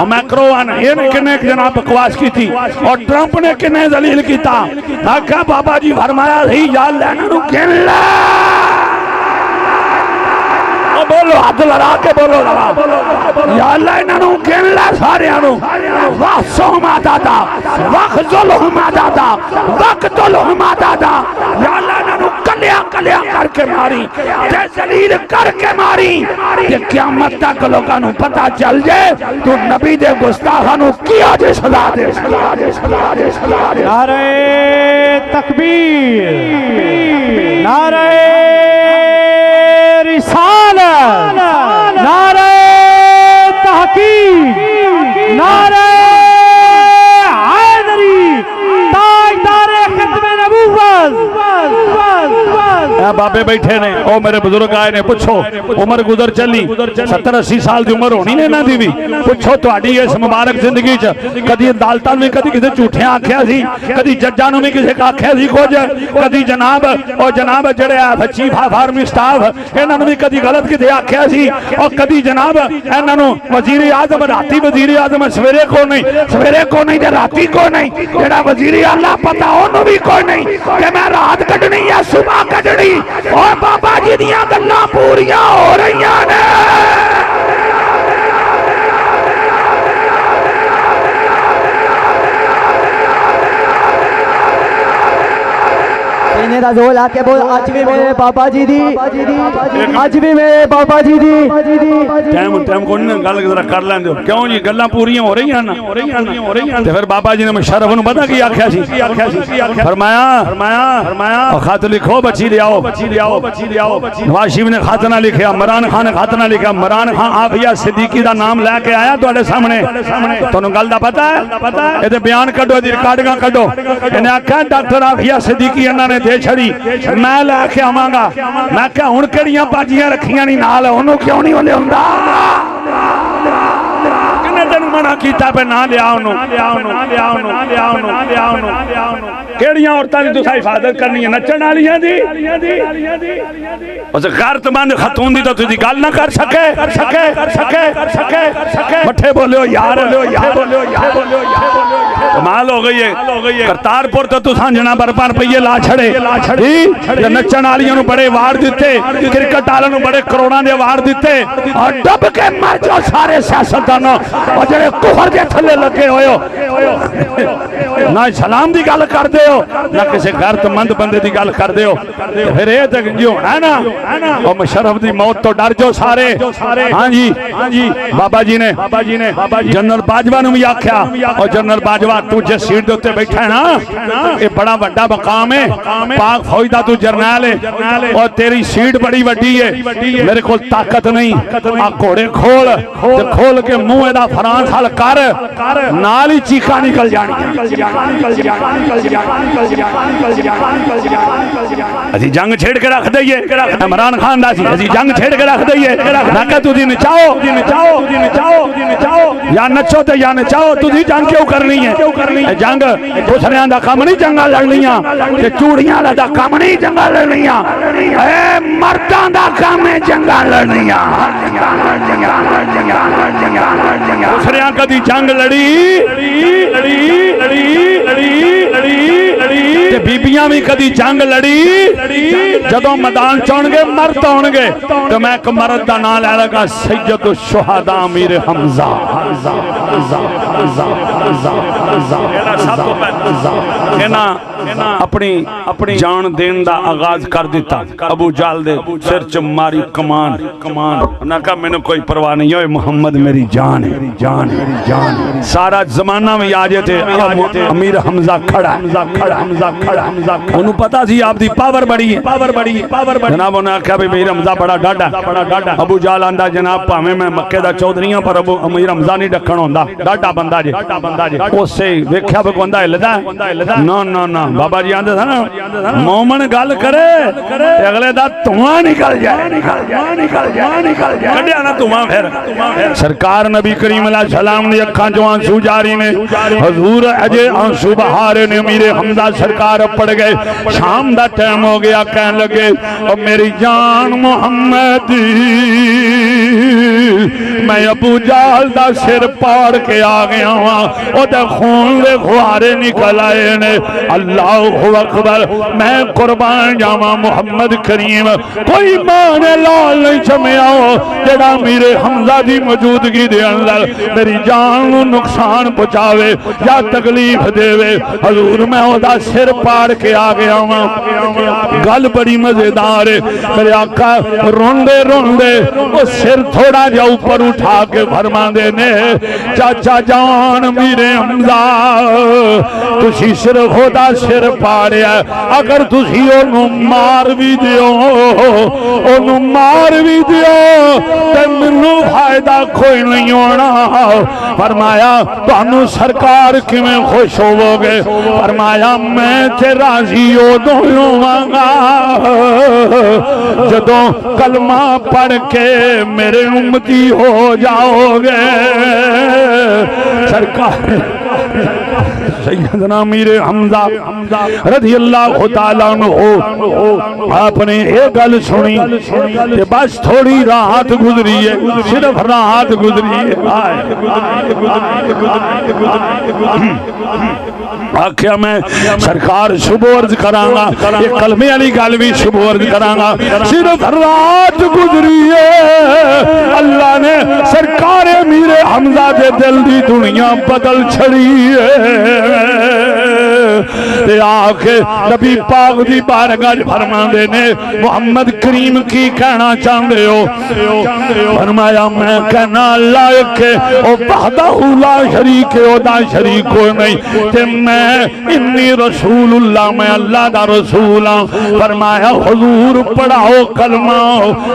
[SPEAKER 1] میکروان یہ نے کنے جناب بکواس کی تھی اور ٹرمپ نے کنے ذلیل کی تھا کہا بابا جی فرمایا رہی یا لینا نو کن لے بولو حد لڑا کے بولو یا اللہ انہوں گن لے سارے انہوں وَحْسُومَا دادا وَخْزُلُهُمَا دادا وَقْتُلُهُمَا دادا یا اللہ انہوں کلیا کر کے ماری تے ذلیل کر کے ماری کہ قیامت تک لوگاں نوں پتہ چل جائے تو نبی دے گستاخاں نوں کیا جے سزا دے
[SPEAKER 2] نعرہ تکبیر نعرہ رسالت نعرہ تحقیق نعرہ حیدری تاجدار ختم نبوت
[SPEAKER 1] بابے بیٹھے نے او میرے بزرگ آئے نے پوچھو عمر گزر چلی 70-80 سال دی عمر ہونی نے نہ دی بھی پوچھو تواڈی اس مبارک زندگی چ کدی عدالتاں میں کدی کسے جھوٹیاں آکھیا سی کدی ججاں نوں بھی کسے آکھیا سی کچھ کدی جناب او جناب جڑے چیف آف آرمی سٹاف انہاں نوں بھی کدی غلط کسے آکھیا سی اور کدی جناب انہاں نوں وزیر اعظم راتی وزیر اعظم سویرے کو نہیں تے راتی کو نہیں جڑا وزیر اعلیٰ پتہ اونوں بھی کوئی نہیں کہ میں رات کڈنی یا صبح کڈنی اور بابا جی دیاں گلاں پوریاں ہو رہیاں نے
[SPEAKER 2] دا زول آ کے بول آج بھی میرے بابا جی دی آج بھی میرے بابا جی دی
[SPEAKER 1] ٹائم کو نہیں گل ذرا کر لیں دو کیوں جی گلاں پوریاں ہو رہی ہیں تے پھر بابا جی نے مشرف نوں پتہ کی آکھیا سی فرمایا خط لکھو بچی لے آؤ نواز شریف نے خط نہ لکھیا عمران خان نے خط نہ لکھیا عمران خان عافیہ صدیقی دا نام لے کے آیا تواڈے سامنے تانوں گل دا پتہ ہے اے تے بیان کڈو دی ریکارڈنگاں کڈو انہاں آکھیا ڈاکٹر عافیہ صدیقی انہاں نے دے چھڑی میں لے کے آواں گا میں کہ ہن کیڑیاں باجیاں رکھیاں نہیں نال اونوں کیوں نہیں ہوندا تین منع کیتا پہ نہ لیا انہوں کیڑیاں عورتاں دی تساں حفاظت کرنی ہے نچن والیاں دی اس غیرت مند خاتون دی تو تسی گل نہ کر سکے مٹھے بولو یار کمال ہو گئی ہے کرتارپور تو تساں جنا برپا روپیے لا چھڑے نچن والیاں نو بڑے وار دیتے کرکٹ والوں نو بڑے کروڑاں دے وار دیتے اور ڈب کے مر جو سارے سیاستدانوں اور جڑے کفر دے تھلے لگے ہوئے ہو نہ اسلام دی گل کر دے ہو نہ کسی غیرت مند بندے دی گل کر دے ہو پھر یہ تک جو ہے نا اور مشرف دی موت تو ڈر جو سارے ہاں جی بابا جی نے جنرل باجوہ نے بھی آکھیا اور جنرل باجوہ تو جس سیٹ دے ہوتے بیٹھا ہے نا یہ بڑا بڑا مقام ہے پاک فوج دا تو جرنیل ہے اور تیری سیٹ بڑی وڈی ہے میرے کو طاقت نہیں آ گھوڑے کھول کے منہ دا فرانس حل کر نالی چیخا نکل جانی اسی جنگ چھیڑ کے رکھ دئیے عمران خان دا سی اسی جنگ چھیڑ کے رکھ دئیے نکہ تو دی نچاؤ یا نچو تے یا نچاؤ تو دی جنگ کیوں کرنی ہے جنگ دوسریاں دا کام نہیں جنگا لڑنیاں تے چوڑیاں دا کام نہیں جنگا لڑنیاں اے مردان دا کام ہے جنگا لڑنیاں دوسریاں کدی جنگ لڑی تے بیبیاں بھی کدی جنگ لڑی جدوں میدان چون گے مرد ہون گے تو میں ایک مرد دا نام لے لگا سید الشہداء امیر حمزہ اپنی جان دین دا آغاز کر دیتا ابو جال دے سر چ ماری کمان نہ کہا میں نے کوئی پرواہ نہیں ہوئے محمد میری جان ہے سارا زمانہ میں آجے تھے امیر حمزہ کھڑا انہوں پتا سی آپ دی پاور بڑی ہے جناب انہوں نے کہا بھی امیر حمزہ بڑا ڈاڈا ابو جال آندہ جناب پاہمیں میں مکہ دا چودریاں پر ابو امیر حمزہ نہیں ڈکھن ہوندہ ڈاڈا بندہ جے اس سے ویکھیا بے کو اندہ ہلدا نا بابا جی آندے تھا نا مومن گل کرے اگلے دا تواں نکل جائے کڈیا نا تواں پھر سرکار نبی کریم علیہ السلام نے اکھاں جو آنسو جاری نے حضور اجے آنسو بہارے نے امیر حمزہ سرکار پڑ گئے شام دا ٹائم ہو گیا کہنے لگے اور میری جان محمد میں ابو جال دا سر پاڑ کے آ گیا ہوں او دے خون دے خوارے نکل آئے نے اللہ اکبر میں قربان جاواں محمد کریم کوئی مان لال نہیں چھمیا ہو جڑا میرے حمزہ دی موجودگی دے اندر میری جان نو نقصان پہنچاوے یا تکلیف دے حضور میں او دا سر پاڑ کے آ گیا ہوں گل بڑی مزیدار ہے میرے آقا روندے وہ سر تھوڑا جا اوپر اٹھا کے فرما دینے چاچا جان میرے حمزہ تسی صرف خدا سر پاڑیا اگر تسی انہوں مار بھی دیو تے منوں فائدہ کوئی نہیں ہونا فرمایا تو انہوں سرکار کی میں خوش ہو گے فرمایا میں تے راضی ہو دونوں مانگا جدوں کلمہ پڑھ کے میرے امتی ہو جاؤ گے سرکار سیدنا امیر حمزہ رضی اللہ تعالیٰ عنہ آپ نے ایک گل سنی کہ بس تھوڑی راحت گزری ہے صرف راحت گزری ہے آکھیا میں سرکار شبو عرض کرانگا یہ کلمے علی گل بھی شبو عرض کرانگا صرف رات گزری ہے اللہ نے سرکار امیر حمزہ دے دل دی دنیا بدل چھڑی ہے تے آکھے نبی پاک دی بارگاہ فرما دینے محمد کریم کی کہنا چاہتے ہو فرمایا میں کہنا لائق ہے او وحدہ لا شریک ہے او دا شریک ہو نہیں تے میں انی رسول اللہ میں اللہ دا رسول ہوں فرمایا حضور پڑھاؤ کلمہ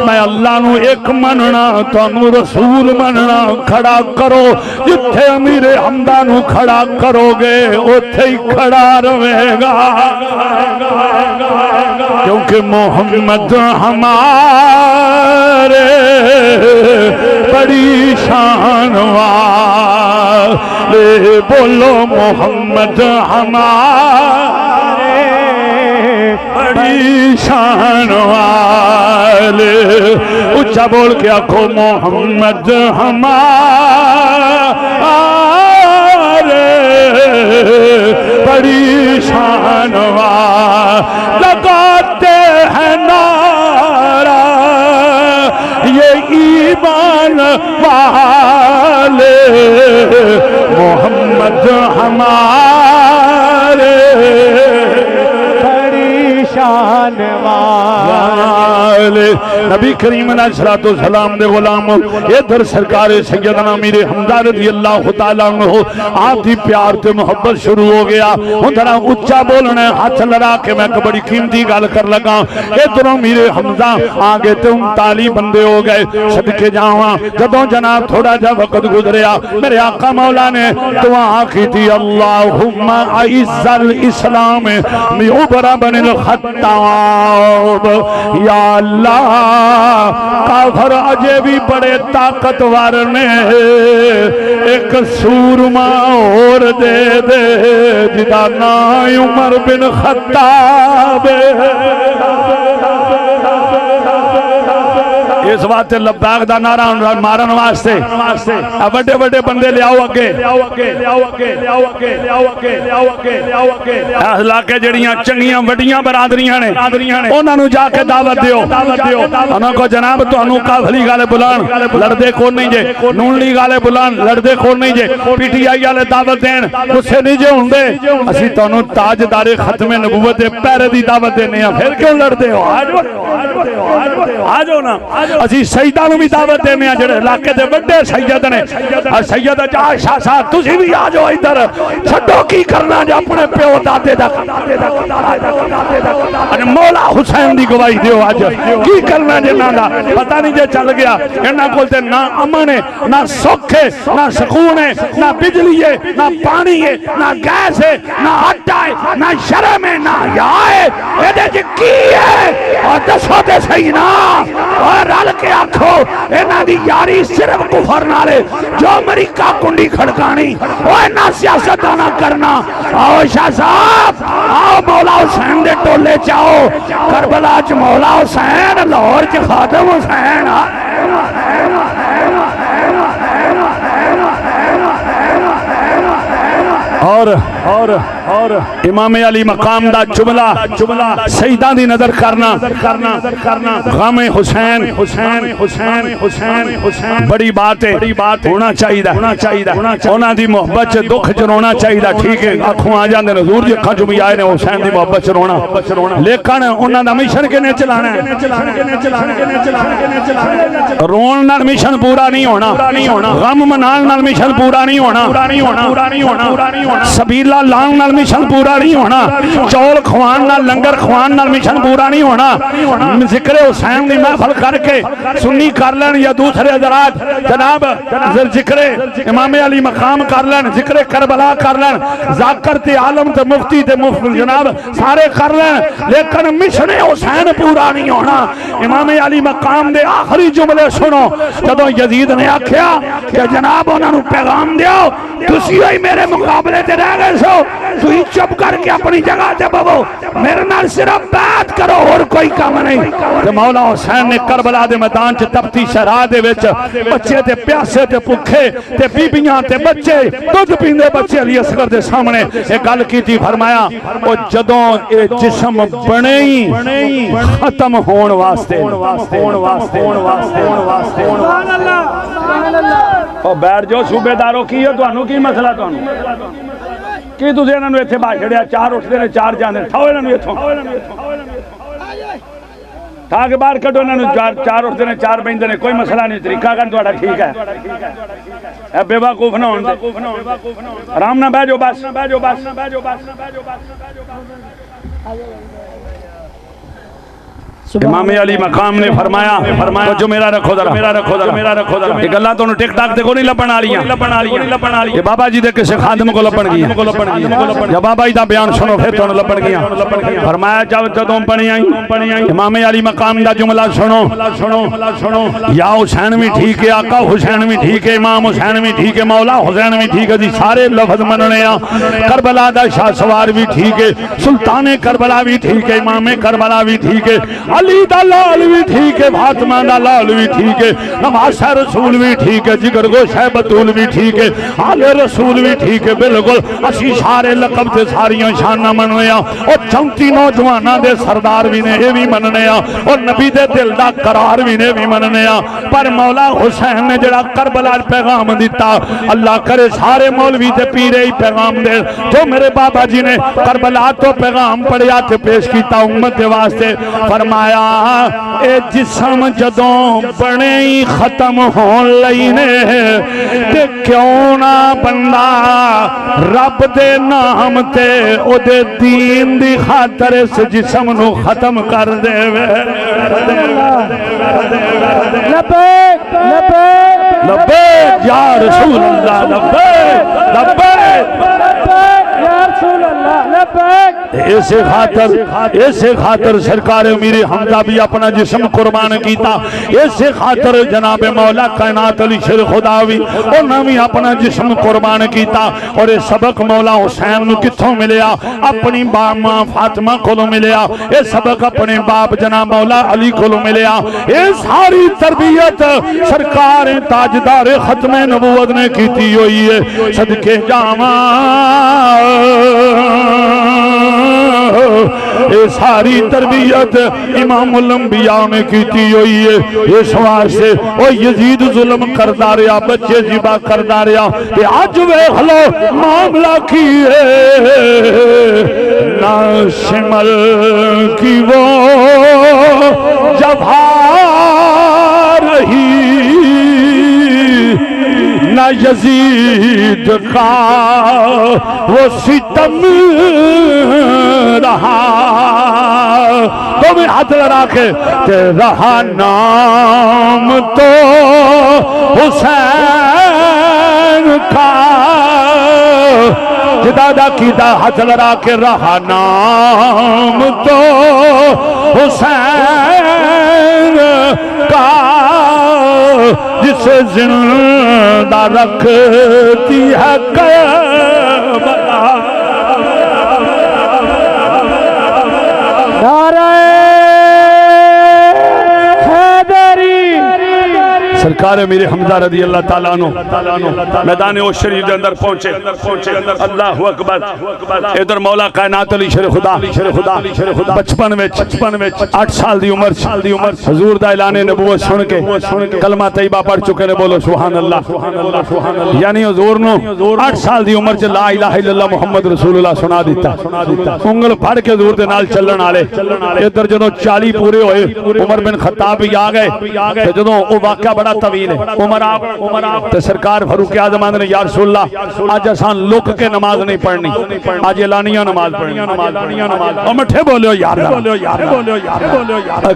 [SPEAKER 1] میں اللہ نو ایک مننا تو نو رسول مننا کھڑا کرو جتھے امیر حمزہ نو کھڑا کرو گے اتھے ہی کھڑا رہے گا کیونکہ محمد ہمارے بڑی شان والے بولو محمد ہمارے بڑی شان والے اچھا بول کے آکھو محمد ہمارے بڑی شان والے لگاتے ہیں نعرہ یہ ایمان والے محمد ہمارے
[SPEAKER 2] بڑی شان والے
[SPEAKER 1] نبی کریم علیہ السلام دے غلام ادھر سرکار سیدنا امیر حمزہ رضی اللہ تعالیٰ عنہ آپ دی پیار تے محبت شروع ہو گیا ادھر اچھا بولنا ہاتھ لڑا کے میں بڑی قیمتی گل کر لگا ادھر امیر حمزہ آگے تے 39 بندے ہو گئے صدقے جاواں جدوں جناب تھوڑا جا وقت گزریا میرے آقا مولا نے دعا کی تھی اللہم اعز الاسلام بعمر بن الخطاب یا اللہ کافر اجے بھی بڑے طاقتور نے ایک سورما اور دے دے جدا نام عمر بن خطاب اس بات لبیک دا نعرہ مارن واسطے بڑے بڑے بندے لے آؤ اگے علاقے جڑیاں چنگیاں وڈیاں برادریاں نے انہاں نو جا کے دعوت دیو انہاں کو جناب تانوں کافلی والے بلان لڑدے کون نہیں جے نون لیگ والے بلان لڑدے کون نہیں جے پی ٹی آئی والے دعوت دین غصے نہیں جے ہوندے اسی تانوں تاجدار ختم نبوت دے پیرے دی دعوت دینے ہیں پھر کیوں لڑدے ہو آ جاؤ نا اسی سیدہ نو بھی دعوت دینے ہیں جڑے علاقے دے بڑے سید نے سید جا شاہ صاحب تسی بھی آ جاؤ ادھر چھڈو کی کرنا جا اپنے پیو دادے دا مولا حسین دی گواہی دیو آج کی کرنا جنہاں دا پتہ نہیں جے چل گیا انہاں کول تے نہ امن ہے نہ سکھ ہے نہ سکون ہے نہ بجلی ہے نہ پانی ہے نہ گیس ہے نہ آٹا ہے نہ شرم ہے نہ حیا ہے ایدے جی کی ہے اور دسو تے صحیح نا اور رل کے آکھو انہاں دی یاری صرف کفر نالے جو امریکہ کنڈی کھڑکانی وہ انہاں سیاست نہ کرنا آؤ شاہ صاحب آؤ مولا حسین دے ٹولے چاہو کربلا چ مولا حسین لاہور چ خادم حسین اور امام علی مقام دا جملہ سیدہ دی نظر کرنا غم حسین بڑی بات ہے ہونا چاہیے ہونا دی محبت چ دکھ چ رونا چاہیے ٹھیک ہے آنکھوں آ جاندے نے حضور جی اکھاں چ بھی آئے نے حسین دی محبت چ رونا لیکن انہاں دا مشن کنے چلانا ہے رون نال مشن پورا نہیں ہونا غم منان نال مشن پورا نہیں ہونا سبیلہ لان نال مشن پورا نہیں ہونا چول خوان نال لنگر خوان نال مشن پورا نہیں ہونا ذکر حسین دی محفل کر کے سنی کر لین یا دوسرے حضرات جناب ذکر امام علی مقام کر لین ذکر کربلا کر لین ذاکر تے عالم تے مفتی تے جناب سارے کر لین لیکن مشن حسین پورا نہیں ہونا امام علی مقام دے آخری جملے سنو جدوں یزید نے آکھیا کہ جناب انہاں نو پیغام دیو تسی ہوئی میرے مقابلے تے رہ گئے سو تو ہی چپ کر کے اپنی جگہ تے بابو میرے نال صرف بات کرو اور کوئی کام نہیں کہ مولا حسین نے کربلا دے میدان چ تپتی شہرا دے وچ بچے تے پیاسے تے بھوکے تے بیبیاں تے بچے دودھ پیندے بچے علی اصغر دے سامنے ایک گل کیتی فرمایا او جدوں اے جسم بنے ہی ختم ہون واسطے سبحان اللہ او بیٹھ جو صوبے دارو کی ہے تانوں کی مسئلہ تانوں کی تسی انہاں نوں ایتھے باہر چھڑیا چار اٹھدے نے چار جاندے ٹھاؤ انہاں نوں ایتھوں ٹھا کے باہر کڈو انہاں نوں چار اٹھدے نے چار بیندے نے کوئی مسئلہ نہیں طریقہ کر تہاڈا ٹھیک ہے اے بے وقوف نہ ہون دے آرام نہ بیٹھ جاؤ بس امام علی مقام نے فرمایا جو میرا رکھو ذرا یہ گلاں تو ٹک ٹاک تے کو نہیں لبن والیاں یہ بابا جی دے کسے خادم کو لبن گیا جب بابا جی دا بیان سنو پھر تو لبن گیا فرمایا جدوں پڑھی آئی امام علی مقام دا جملہ سنو یا حسین بھی ٹھیک ہے آقا حسین بھی ٹھیک ہے امام حسین بھی ٹھیک ہے مولا حسین بھی ٹھیک ہے جی سارے لفظ مننے کربلا دا شاہ سوار بھی ٹھیک ہے سلطان کربلا بھی ٹھیک ہے امام کربلا بھی ٹھیک ہے علی دا لال بھی ٹھیک ہے فاطمہ دا لال بھی ٹھیک ہے نواز رسول بھی ٹھیک ہے جگر گوشہ بطول بھی ٹھیک ہے آل رسول بھی ٹھیک ہے بالکل اسی سارے لقب تے ساریاں شانہ مننے اور 34 نوجوانہ دے سردار بھی نے یہ بھی مننے اور نبی دے دل دا قرار بھی نے بھی مننے پر مولا حسین نے جڑا کربلا پیغام دیتا اللہ کرے سارے مولوی تے پیرے ہی پیغام دے جو میرے بابا جی نے کربلا تو پیغام پڑھیا تے پیش کیتا امت دے واسطے فرمایا اے جسم جدوں بنے ہی ختم ہون لئی نے تے کیوں نہ بندہ رب دے نام تے او دے دین دی خاطر اس جسم نو ختم کر دے لبیک لبیک لبیک یا رسول اللہ لبیک لبیک یا رسول اللہ لبیک ایسے خاطر سرکار امیر حمزہ بھی اپنا جسم قربان کیتا ایسے خاطر جناب مولا کائنات علی شیر خدا بھی انہوں نے اپنا جسم قربان کیتا اور یہ سبق مولا حسین کتھوں ملیا اپنی ماں فاطمہ کو ملیا یہ سبق اپنے باپ جناب مولا علی کو ملیا یہ ساری تربیت سرکار تاجدار ختم نبوت نے کیتی ہوئی ہے صدقے جاواں اے ساری تربیت امام الانبیاء نے کیتی ہوئی ہے اس واسطے او یزید ظلم کردا رہیا بچے ذبح کردا رہیا تے اج ویکھ لو معاملہ کی ہے نہ شمل کی وہ جفا رہی نہ یزید کا وہ ستم رہا تو بھی ہاتھ لڑا کے رہا نام تو حسین کا جدادہ کی دا ہاتھ لڑا کے رہا نام تو حسین کا جسے زندہ رکھتی ہے کربلا سرکار میرے حمزہ رضی اللہ تعالیٰ عنہ میدان او شریف دے اندر پہنچے اللہ اکبر ادھر مولا کائنات علی شیر خدا بچپن وچ 8 سال دی عمر حضور دا اعلان نبوت سن کے کلمہ طیبہ پڑھ چکے نے بولو سبحان اللہ یعنی حضور نو 8 سال دی عمر چ لا الہ الا اللہ محمد رسول اللہ سنا دیتا انگل پھڑ کے حضور دے نال چلن والے ادھر جدوں 40 پورے ہوئے عمر بن خطاب بھی آ گئے تے جدوں او واقعہ بڑا طویل ہے عمر آپ تے سرکار فاروق اعظم نے یا رسول اللہ آج آسان لک کے نماز نہیں پڑھنی آج اعلانیہ نماز پڑھنی اور مٹھے بولو یار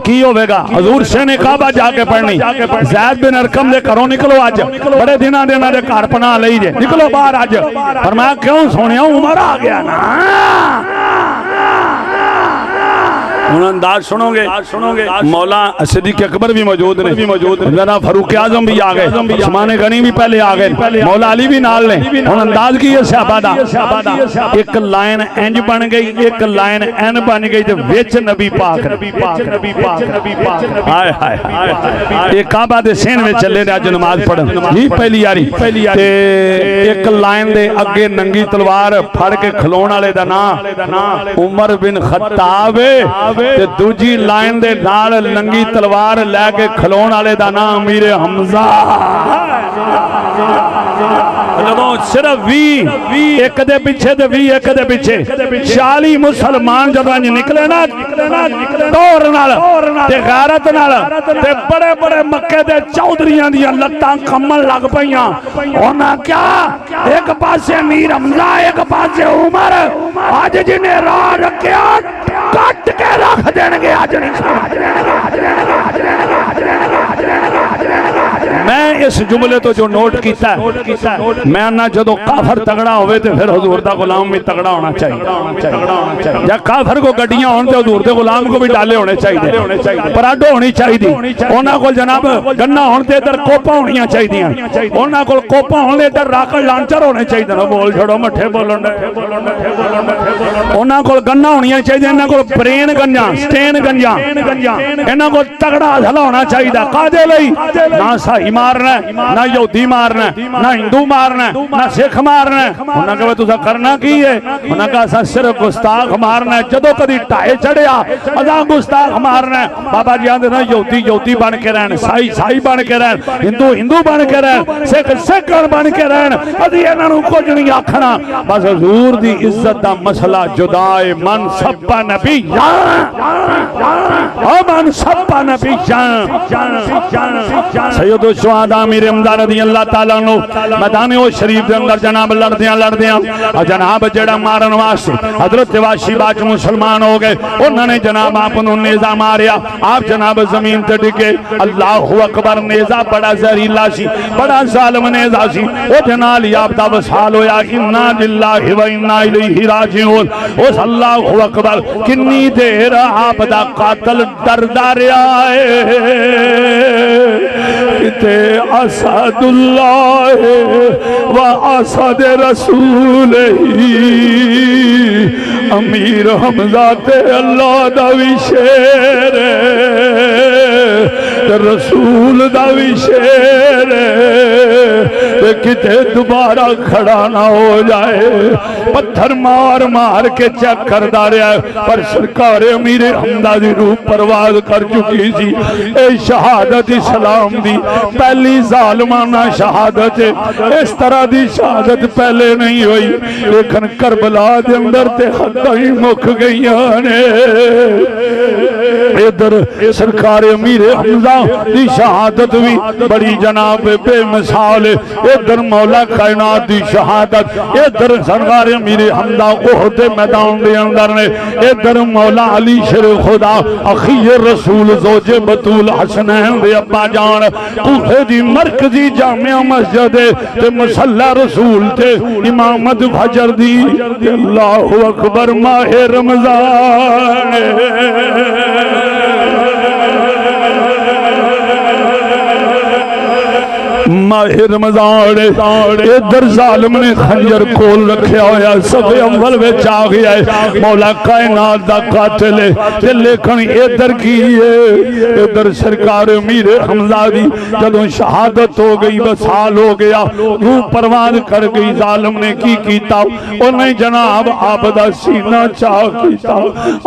[SPEAKER 1] کی ہوئے گا حضور سے نے کعبہ جا کے پڑھنی زید بن ارقم دے گھروں نکلو آج بڑے دنوں دے گھر پناہ لئی جے نکلو باہر آج فرمایا کیوں سونیا عمر آ گیا نا انہوں انداز سنو گے مولا صدیق اکبر بھی موجود نے جناب فاروق اعظم بھی آگئے عثمان غنی بھی پہلے آگئے مولا علی بھی نال نے انہوں انداز کی یہ صحابہ دا ایک لائن انج بن گئی ایک لائن این بن گئی تو ویچ نبی پاک ایک کعبہ دے سین میں چلے رہا جو نماز پڑھن یہ پہلی یاری ایک لائن دے اگے ننگی تلوار پھڑ کے کھلون والے دا نام عمر بن خطاب تے دوجی لائن دے نال ننگی تلوار لے کے کھلون والے دا نام امیر حمزہ جدوں صرف وی ایک دے پیچھے تے وی ایک دے پیچھے 40 مسلمان جدوں نکلے نا دور نال تے غیرت نال تے بڑے بڑے مکے دے چودھریاں دیاں لتاں کمن لگ پئیاں انہاں کیا ایک پاسے امیر حمزہ ایک پاسے عمر اج جنے راہ رکھیا کٹ کے رکھ جانگے آج نہیں میں اس جملے تو جو نوٹ کیتا ہے میں نہ جدو کافر تگڑا ہوئے تے پھر حضور دا غلام بھی تگڑا ہونا چاہیے یا کافر کو گڈیاں ہون تے حضور دے غلام کو بھی ڈالے ہونے چاہیے پراڈو ہونی چاہیے اونا کو جناب گنا ہون تے در کوپا ہونیاں چاہیے اونا کو کوپا ہونے در راکڑ لانچر ہونے چاہیے نہ بول چھڑو مٹھے بولن اونا کو گنا ہونیاں چاہیے انہاں کو برین گنجاں سٹین گنجاں انہاں کو تگڑا دھلا ہونا چاہیے قادے لئی نہ سائی مارنا نہ یہودی مارنا نہ ہندو مارنا نہ سکھ مارنا انہاں کہا تو کرنا کی ہے انہاں کہا صرف گستاخ مارنا جدو کدی ٹائے چڑھیا ازاں گستاخ مارنا بابا جی آندے نا یہودی بن کے رہن سائی بن کے رہن ہندو بن کے رہن سکھ بن کے رہن ادھی انہاں نوں کچھ نہیں آکھنا بس حضور دی عزت دا مسئلہ جدائے من سب نبی من سب نبی سید الشہداء امیر حمزہ رضی اللہ تعالیٰ عنہ میدان او شریف دے اندر جناب لڑدیاں جناب جڑا مارن واسطے حضرت واشی باچ مسلمان ہو گئے انہوں نے جناب آپ انہوں نیزہ ماریا آپ جناب زمین تے ڈگے اللہ اکبر نیزہ بڑا زہریلا سی بڑا ظالم نیزہ سی او جنالی آپ دا وصال ہویا انا للہ و انا الیہ راجعون اس اللہ اکبر کنی دیر آپ دا قاتل درداریا تے اسد اللہ و اسد رسول امیر حمزہ تے اللہ دا وی شیر رسول دا وی شیر کتے دوبارہ کھڑا نہ ہو جائے پتھر مار مار کے چیک کر داریا پر سرکار امیر حمزہ دی روح پرواز کر چکی سی اے شہادت اسلام دی پہلی ظالمانہ شہادت اس طرح دی شہادت پہلے نہیں ہوئی لیکن کربلا دے اندر تے خطہ ہی مک گئیاں نے ادھر سرکار امیر حمزہ دی شہادت بھی بڑی جناب بے مثال ادھر مولا کائنات دی شہادت ادھر سرکار امیر حمزہ احد میدان دے اندر نے ادھر مولا علی شر خدا اخی رسول زوج بطول حسنین دے ابا جان کوفے دی مرکزی جامعہ مسجد تے مصلی رسول تے امامت فجر دی اللہ اکبر ماہ رمضان ماہ رمضان ادھر ظالم نے خنجر کھول رکھیا ہویا صف اول وچ آ گیا ہے مولا کائنات دا قاتل ہے لیکن ادھر کی ہے ادھر سرکار امیر حمزہ دی جدوں شہادت ہو گئی وصال ہو گیا روح پرواز کر گئی ظالم نے کی کیتا انہیں جناب آپ دا سینہ چاہ کیتا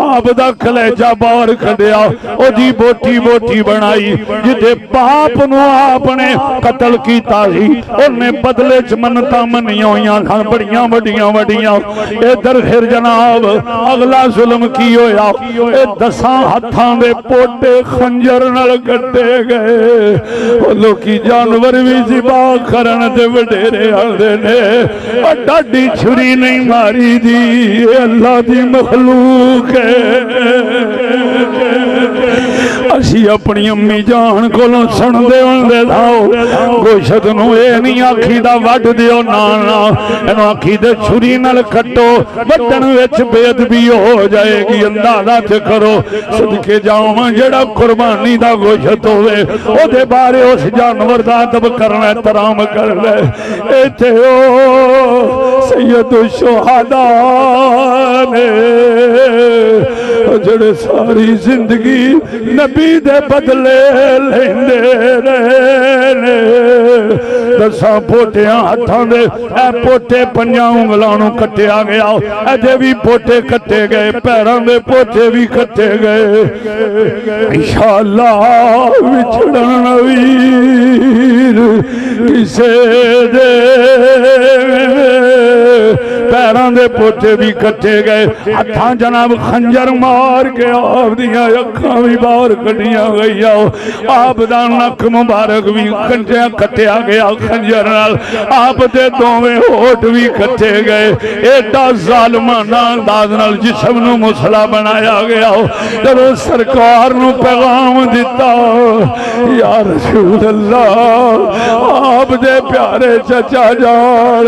[SPEAKER 1] آپ دا کلیجہ باہر کھڑیا او دی بوٹی بوٹی بنائی جدے باپ نو آپ نے قتل کیتا ہی انہیں بدلے چمنتا منیاں ہویاں تھا بڑیاں وڈیاں وڈیاں ادھر پھر جناب اگلا ظلم کی ہویا اے دساں ہتھاں دے پوٹے خنجر نال کٹے گئے لوکی جانور بھی ذبح کرن تے وڈیرے آندے نے ڈاڈی چھری نہیں ماری دی اے اللہ دی مخلوق ہے اسی اپنی امی جان کو سن دے ہوندے تھاؤ گوشت نو اے نہیں آکھی دا وڈ دیو نانا انو آکھی دے چھری نال کٹو وڈن وچ بے ادبی ہو جائے گی اندازہ تے کرو صدقے جاؤں جڑا قربانی دا گوشت ہوئے او دے بارے اس جانور دا ادب کرنا احترام کر لے اے تے او سید الشہداء نے جڑے ساری زندگی نبی دے بدلے لیندے رہنے دساں پوٹیاں ہتھاں دے اے پوٹے پنجاں انگلانوں کٹیا گیا اے دے بھی پوٹے کٹے گئے پیراں دے پوٹے بھی کٹے گئے انشاءاللہ وچھڑن ویر کسے دے پیراں دے پوٹے بھی کٹے گئے ہتھاں جناب خنجر مار کے آپ دیاں اکھاں بھی باہر کٹیاں گئی آپ دا نک مبارک بھی خنجر کٹیا گیا خنجر نال آپ دے دوویں ہونٹ بھی کٹے گئے ایڈا ظالمانہ انداز نال جسم نو مسلا بنایا گیا جب سرکار نو پیغام دیتا یا رسول اللہ آپ دے پیارے چچا جان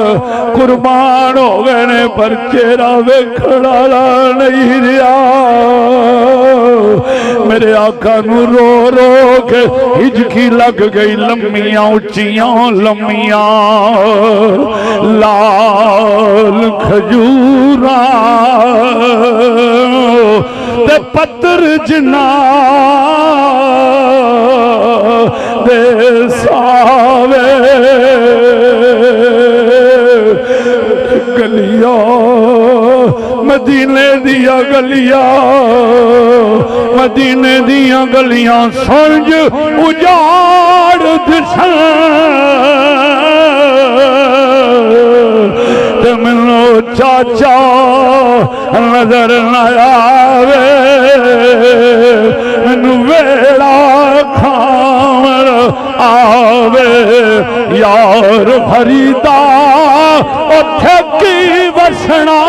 [SPEAKER 1] قربان ہو گئے نے پر چہرہ ویکھن والا نہیں رہا میرے آقا نو رو رو کے ہجکی لگ گئی لمیاں اچیاں لمیاں لال کھجوراں تے پتر جنا دے ساوے گلیاں مدینے دیا گلیاں مدینے دیا گلیاں سنج اجاڑ دسن تے منو چاچا نظر نہ آوے منو ویڑا کھاور آوے یار فریدا اٹھے کی وسنا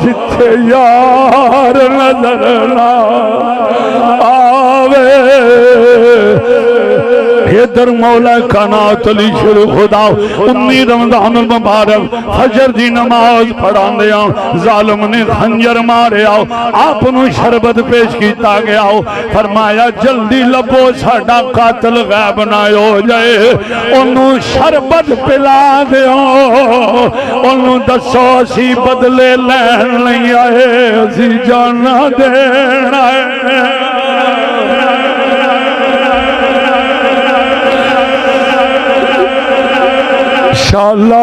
[SPEAKER 1] جتھے یار نظر نہ آوے ادھر مولا کائنات علی شروع خدا 19 رمضان المبارک فجر دی نماز پڑھا دیا ظالم نے خنجر مارے آؤ آپ نو شربت پیش کیتا گیا فرمایا جلدی لبو ساڑا قاتل غیب نہ ہو جائے انہوں شربت پلا دیا انہوں دسو اسی بدلے لین نہیں آئے اسی جانا دین آئے انشاءاللہ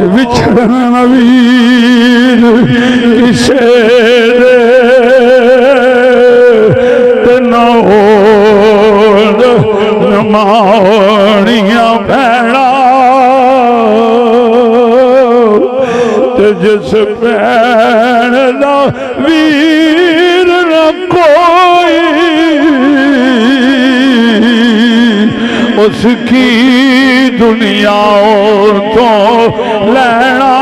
[SPEAKER 1] وچھڑن نویر کسے دے تنہود نمانیاں بھیڑا تے جس بھیڑ دا ویر نہ کوئی اس کی دنیا تو لینا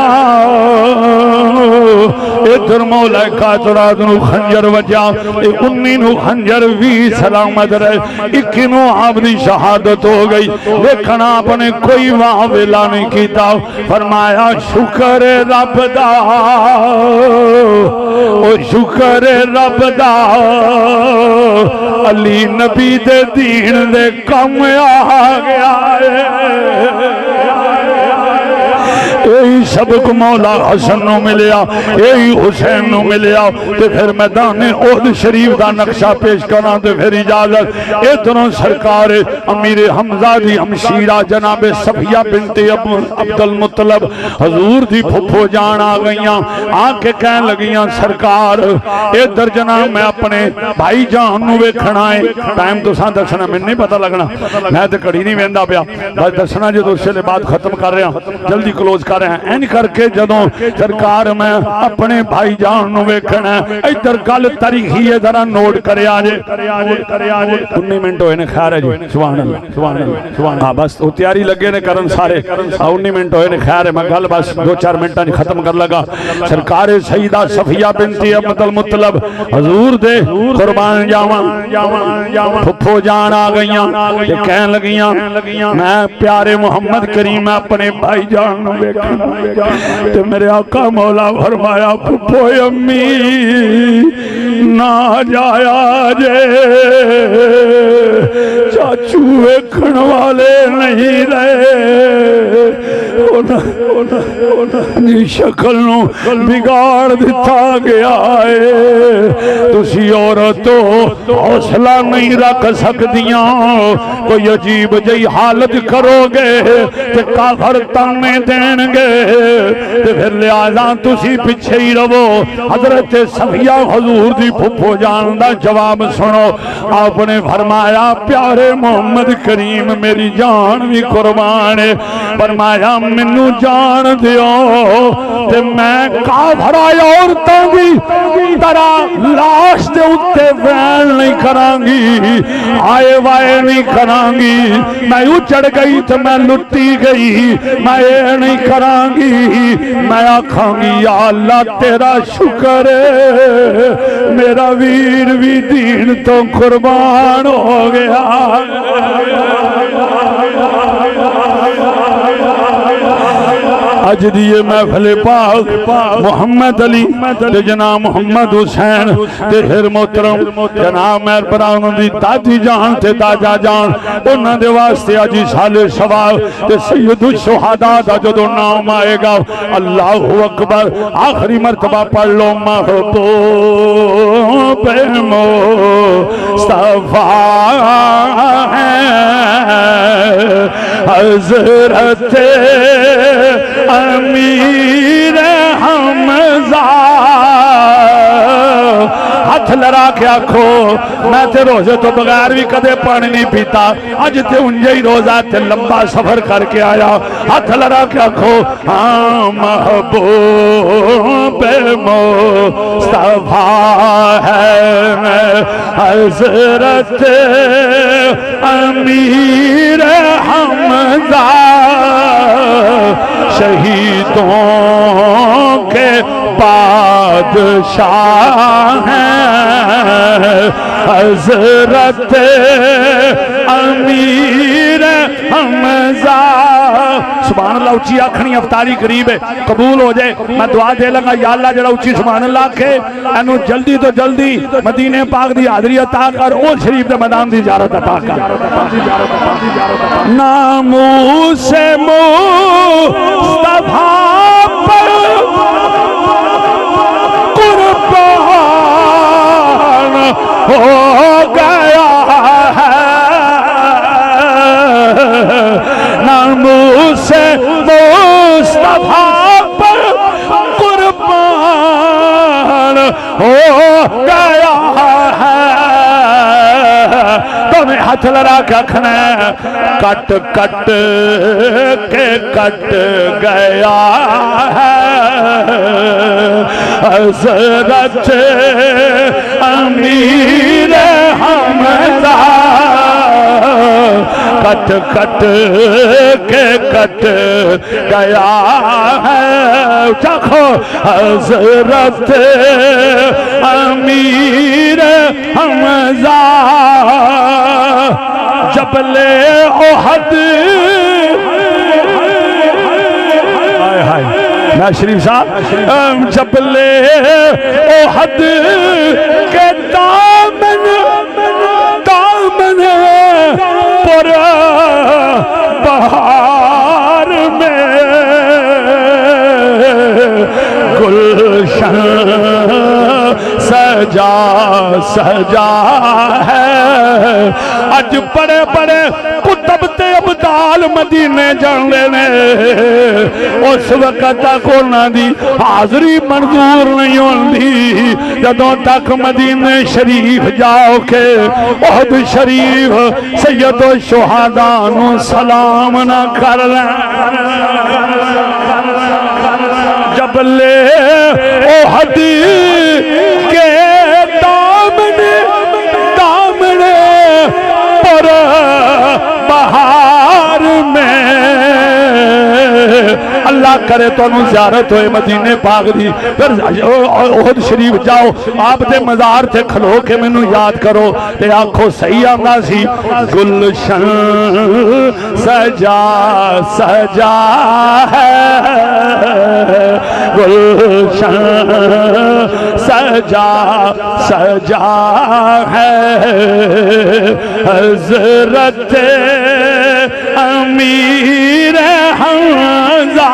[SPEAKER 1] ادھر مولا کاترات نو خنجر وجہ 19 نو خنجر 20 سلامت رہے 21 نو آپ دی شہادت ہو گئی لیکن آپ نے کوئی وہاں ویلا نہیں کیتا فرمایا شکر رب دا او شکر رب دا علی نبی دے دین دے کم آ گیا یہی سبق مولا حسن نو ملیا یہی حسین نو ملیا تے پھر میدان احد شریف دا نقشہ پیش کرنا تے پھر اجازت ادھروں سرکار امیر حمزہ دی ہمشیرہ جناب صفیہ بنت عبد المطلب حضور دی پھپھو جان آ گئیاں آن کے کہن لگیاں سرکار ادھر جناب میں اپنے بھائی جان نو ویکھنا ہے ٹائم تو سان دسنا میں نہیں پتہ لگنا میں تے کڑی نہیں ویندا پیا بس دسنا جو تو اس سے بات ختم کر رہے ہیں جلدی کلوز کر رہے ہیں این کر کے جدوں سرکار میں اپنے بھائی جان نو ویکھنا ادھر گل تاریخی ہے ذرا نوٹ کرے آجے 19 منٹ ہوئے نے خیر ہے جی سبحان اللہ سبحان اللہ سبحان اللہ بس وہ تیاری لگے نے کرن سارے 19 منٹ ہوئے نے خیر ہے میں گل بس 2-4 منٹاں ختم کر لگا سرکار سیدہ صفیہ بنت عبد المطلب حضور دے قربان جاواں پھپھو جان آ گئیاں تے کہن لگیاں میں پیارے محمد کریم اپنے بھائی جان نو ویکھنا تے میرے آقا مولا فرمایا پھپھو امی نہ جایا جے چاچو ویکھن والے نہیں رہے انہی شکل نو بگاڑ دیتا گیا ہے تسی عورتوں حوصلہ نہیں رکھ سکدیاں کوئی عجیب جئی حالت کرو گے تے کافر تانے دین گے تے پھر لہذا تسی پیچھے ہی رہو حضرت صفیہ حضور دی پھپھو جان دا جواب سنو آپ نے فرمایا پیارے محمد کریم میری جان بھی قربان ہے فرمایا مینوں جان دیو تے میں کافرہ عورتاں دی طرح لاش دے اُتے وین نہیں کرانگی آئے وائے نہیں کرانگی میں اچڑ گئی تو میں لٹی گئی میں یہ نہیں کرانگی میں آکھانگی یا اللہ تیرا شکر ہے میرا ویر بھی دین تو قربان ہو گیا اج دیئے محفل پاک محمد علی تے جناب محمد حسین تے پھر محترم جناب مہر براؤن دی دادی جان تے دادا جان انہاں دے واسطے اج سال سوال تے سید الشہداء دا جدوں نام آئے گا اللہ اکبر آخری مرتبہ پڑھ لو محبوب مصطفیٰ حضرت امیر حمزہ ہاتھ لڑا کے آکھو میں تے روزے تو بغیر بھی کدے پانی نہیں پیتا اج تے انجے ہی روزہ تے لمبا سفر کر کے آیا ہاتھ لڑا کے آکھو ہاں محبوب مصطفیٰ ہے حضرت امیر حمزہ شہیدوں کے بادشاہ ہیں حضرت امیر حمزہ سبحان اللہ اچھی آکھنی افطاری قریب ہے قبول ہو جائے میں دعا دے لگا یا اللہ جڑا اچھی سبحان اللہ کے اینو جلدی تو جلدی مدینہ پاک دی حاضری عطا کر اور شریف دے میدان دی زیارت عطا کر ناموس مصطفیٰ پر قربان ہو گیا ہے ناموس مصطفیٰ پر قربان ہو گیا ہے تمہیں ہاتھ لڑا کے آکھنا کٹ کٹ کے کٹ گیا ہے حضرت امیر حمزہ کٹ کٹ کے کٹ گیا ہے چاکھو حضرت امیر حمزہ جبل احد نا شریف صاحب جبل احد کے دامن پر بہار میں گلشن سجا سجا ہے اج بڑے بڑے کتب تے ابدال مدینے جان لینے اس وقت تک انہاں دی حاضری منظور نہیں ہوندی جدوں تک مدینے شریف جاؤ کے احد شریف سید الشہداء نو سلام نہ کر لیں جبل احد کے دامن پر بہار میں اللہ کرے تو انہوں زیارت ہوئے مدینے پاک دی پھر احد شریف جاؤ آپ دے مزار تھے کھلو کے میں نو یاد کرو تے آنکھوں صحیح آمدہ سی گلشن سجا سجا ہے گلشن سجا سجا ہے حضرت امیر حمزہ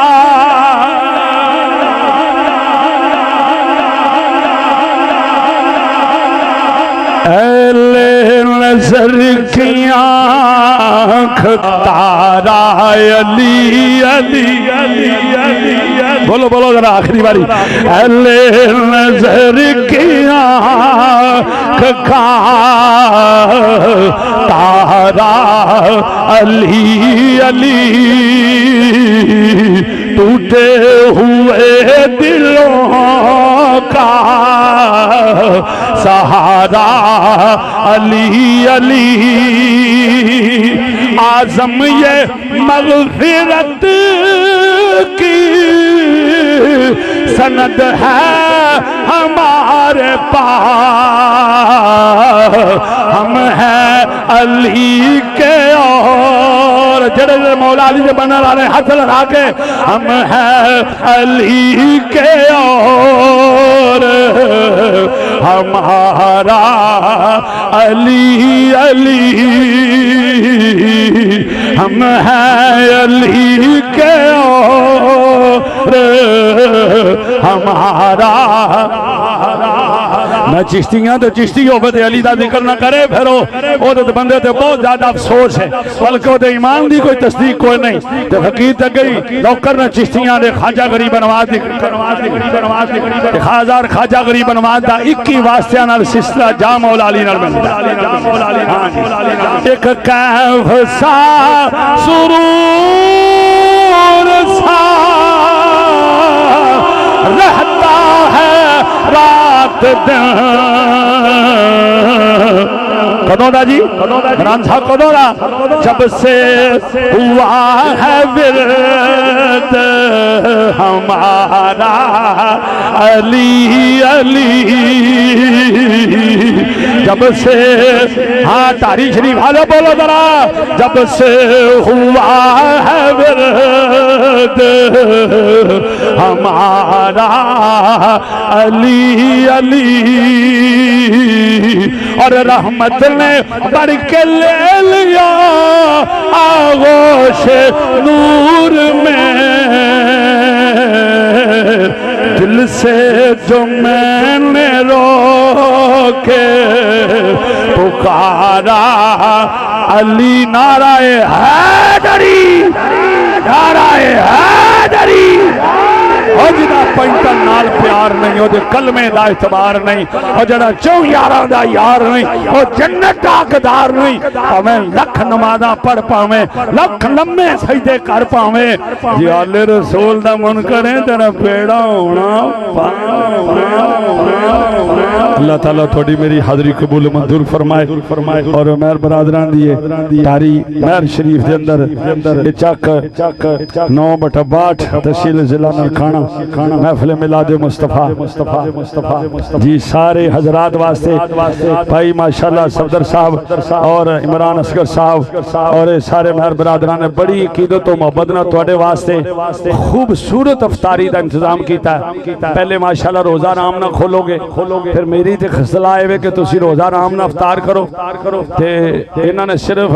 [SPEAKER 1] اہل نظر کی آنکھ تارا علی علی علی علی بولو بولو ذرا آخری باری اہل نظر کی آنکھ کا تارا علی علی ٹوٹے ہوئے دلوں کا سہارا علی علی اعظم یہ مغفرت کی سند ہے ہمارے پاس ہم ہیں علی کے اور جڑے مولا علی سے بننے والے ہاتھ لگا کے ہم ہیں علی کے اور ہمارا علی علی ہم ہیں علی کے اور ہمارا میں چشتیاں تو چشتی ہوگا تے علی دا ذکر نہ کرے پھر وہ تو بندے تے بہت زیادہ افسوس ہے بلکہ وہ ایمان دی کوئی تصدیق کوئی نہیں تے فقیر تک گئی نوکر نے چشتیاں دے خواجہ غریب نواز دی ہزار خواجہ غریب نواز دا 21 واسطیاں نال سلسلہ جا مولا علی نال ملدا ایک کیف سا سرور سا رہتا ہے رات دن کدوں دا جی عمران صاحب کدوں دا جب سے ہوا ہے ورد ہمارا علی علی جب سے ہاں تاریخ شریف حالہ بولو ذرا جب سے ہوا ہے ورد ہمارا علی علی اور رحمت نے بڑھ کے لے لیا آغوش نور میں دل سے جو میں نے رو کے پکارا علی نعرہ حیدری نعرہ حیدری اور جنا پینٹن نال پیار نہیں اور کلمے دا اعتبار نہیں اور جنا چون یاراں دا یار نہیں اور جنت حقدار نہیں ہمیں لکھ نمازاں پڑھ پاویں لکھ لمے سجدے کر پاویں جی آل رسول دا من کریں تیرا پیڑا ہونا اللہ تعالیٰ تھوڑی میری حاضری قبول منظور فرمائے اور مہر برادران دیئے تاری مہر شریف دے اندر چاک 9/8 تحصیل ضلع نرکھانا محفل میلاد مصطفیٰ جی سارے حضرات واسطے بھائی ماشاءاللہ صفدر صاحب اور عمران اصغر صاحب اور سارے مہر برادران نے بڑی عقیدت و محبت نہ تواڈے واسطے خوبصورت افطاری دا انتظام کیتا ہے پہلے ماشاءاللہ روزہ رام نہ کھولو گے پھر میری تے خصلہ آئے ہوئے کہ تسی روزہ رام نہ افطار کرو تے انہاں نے صرف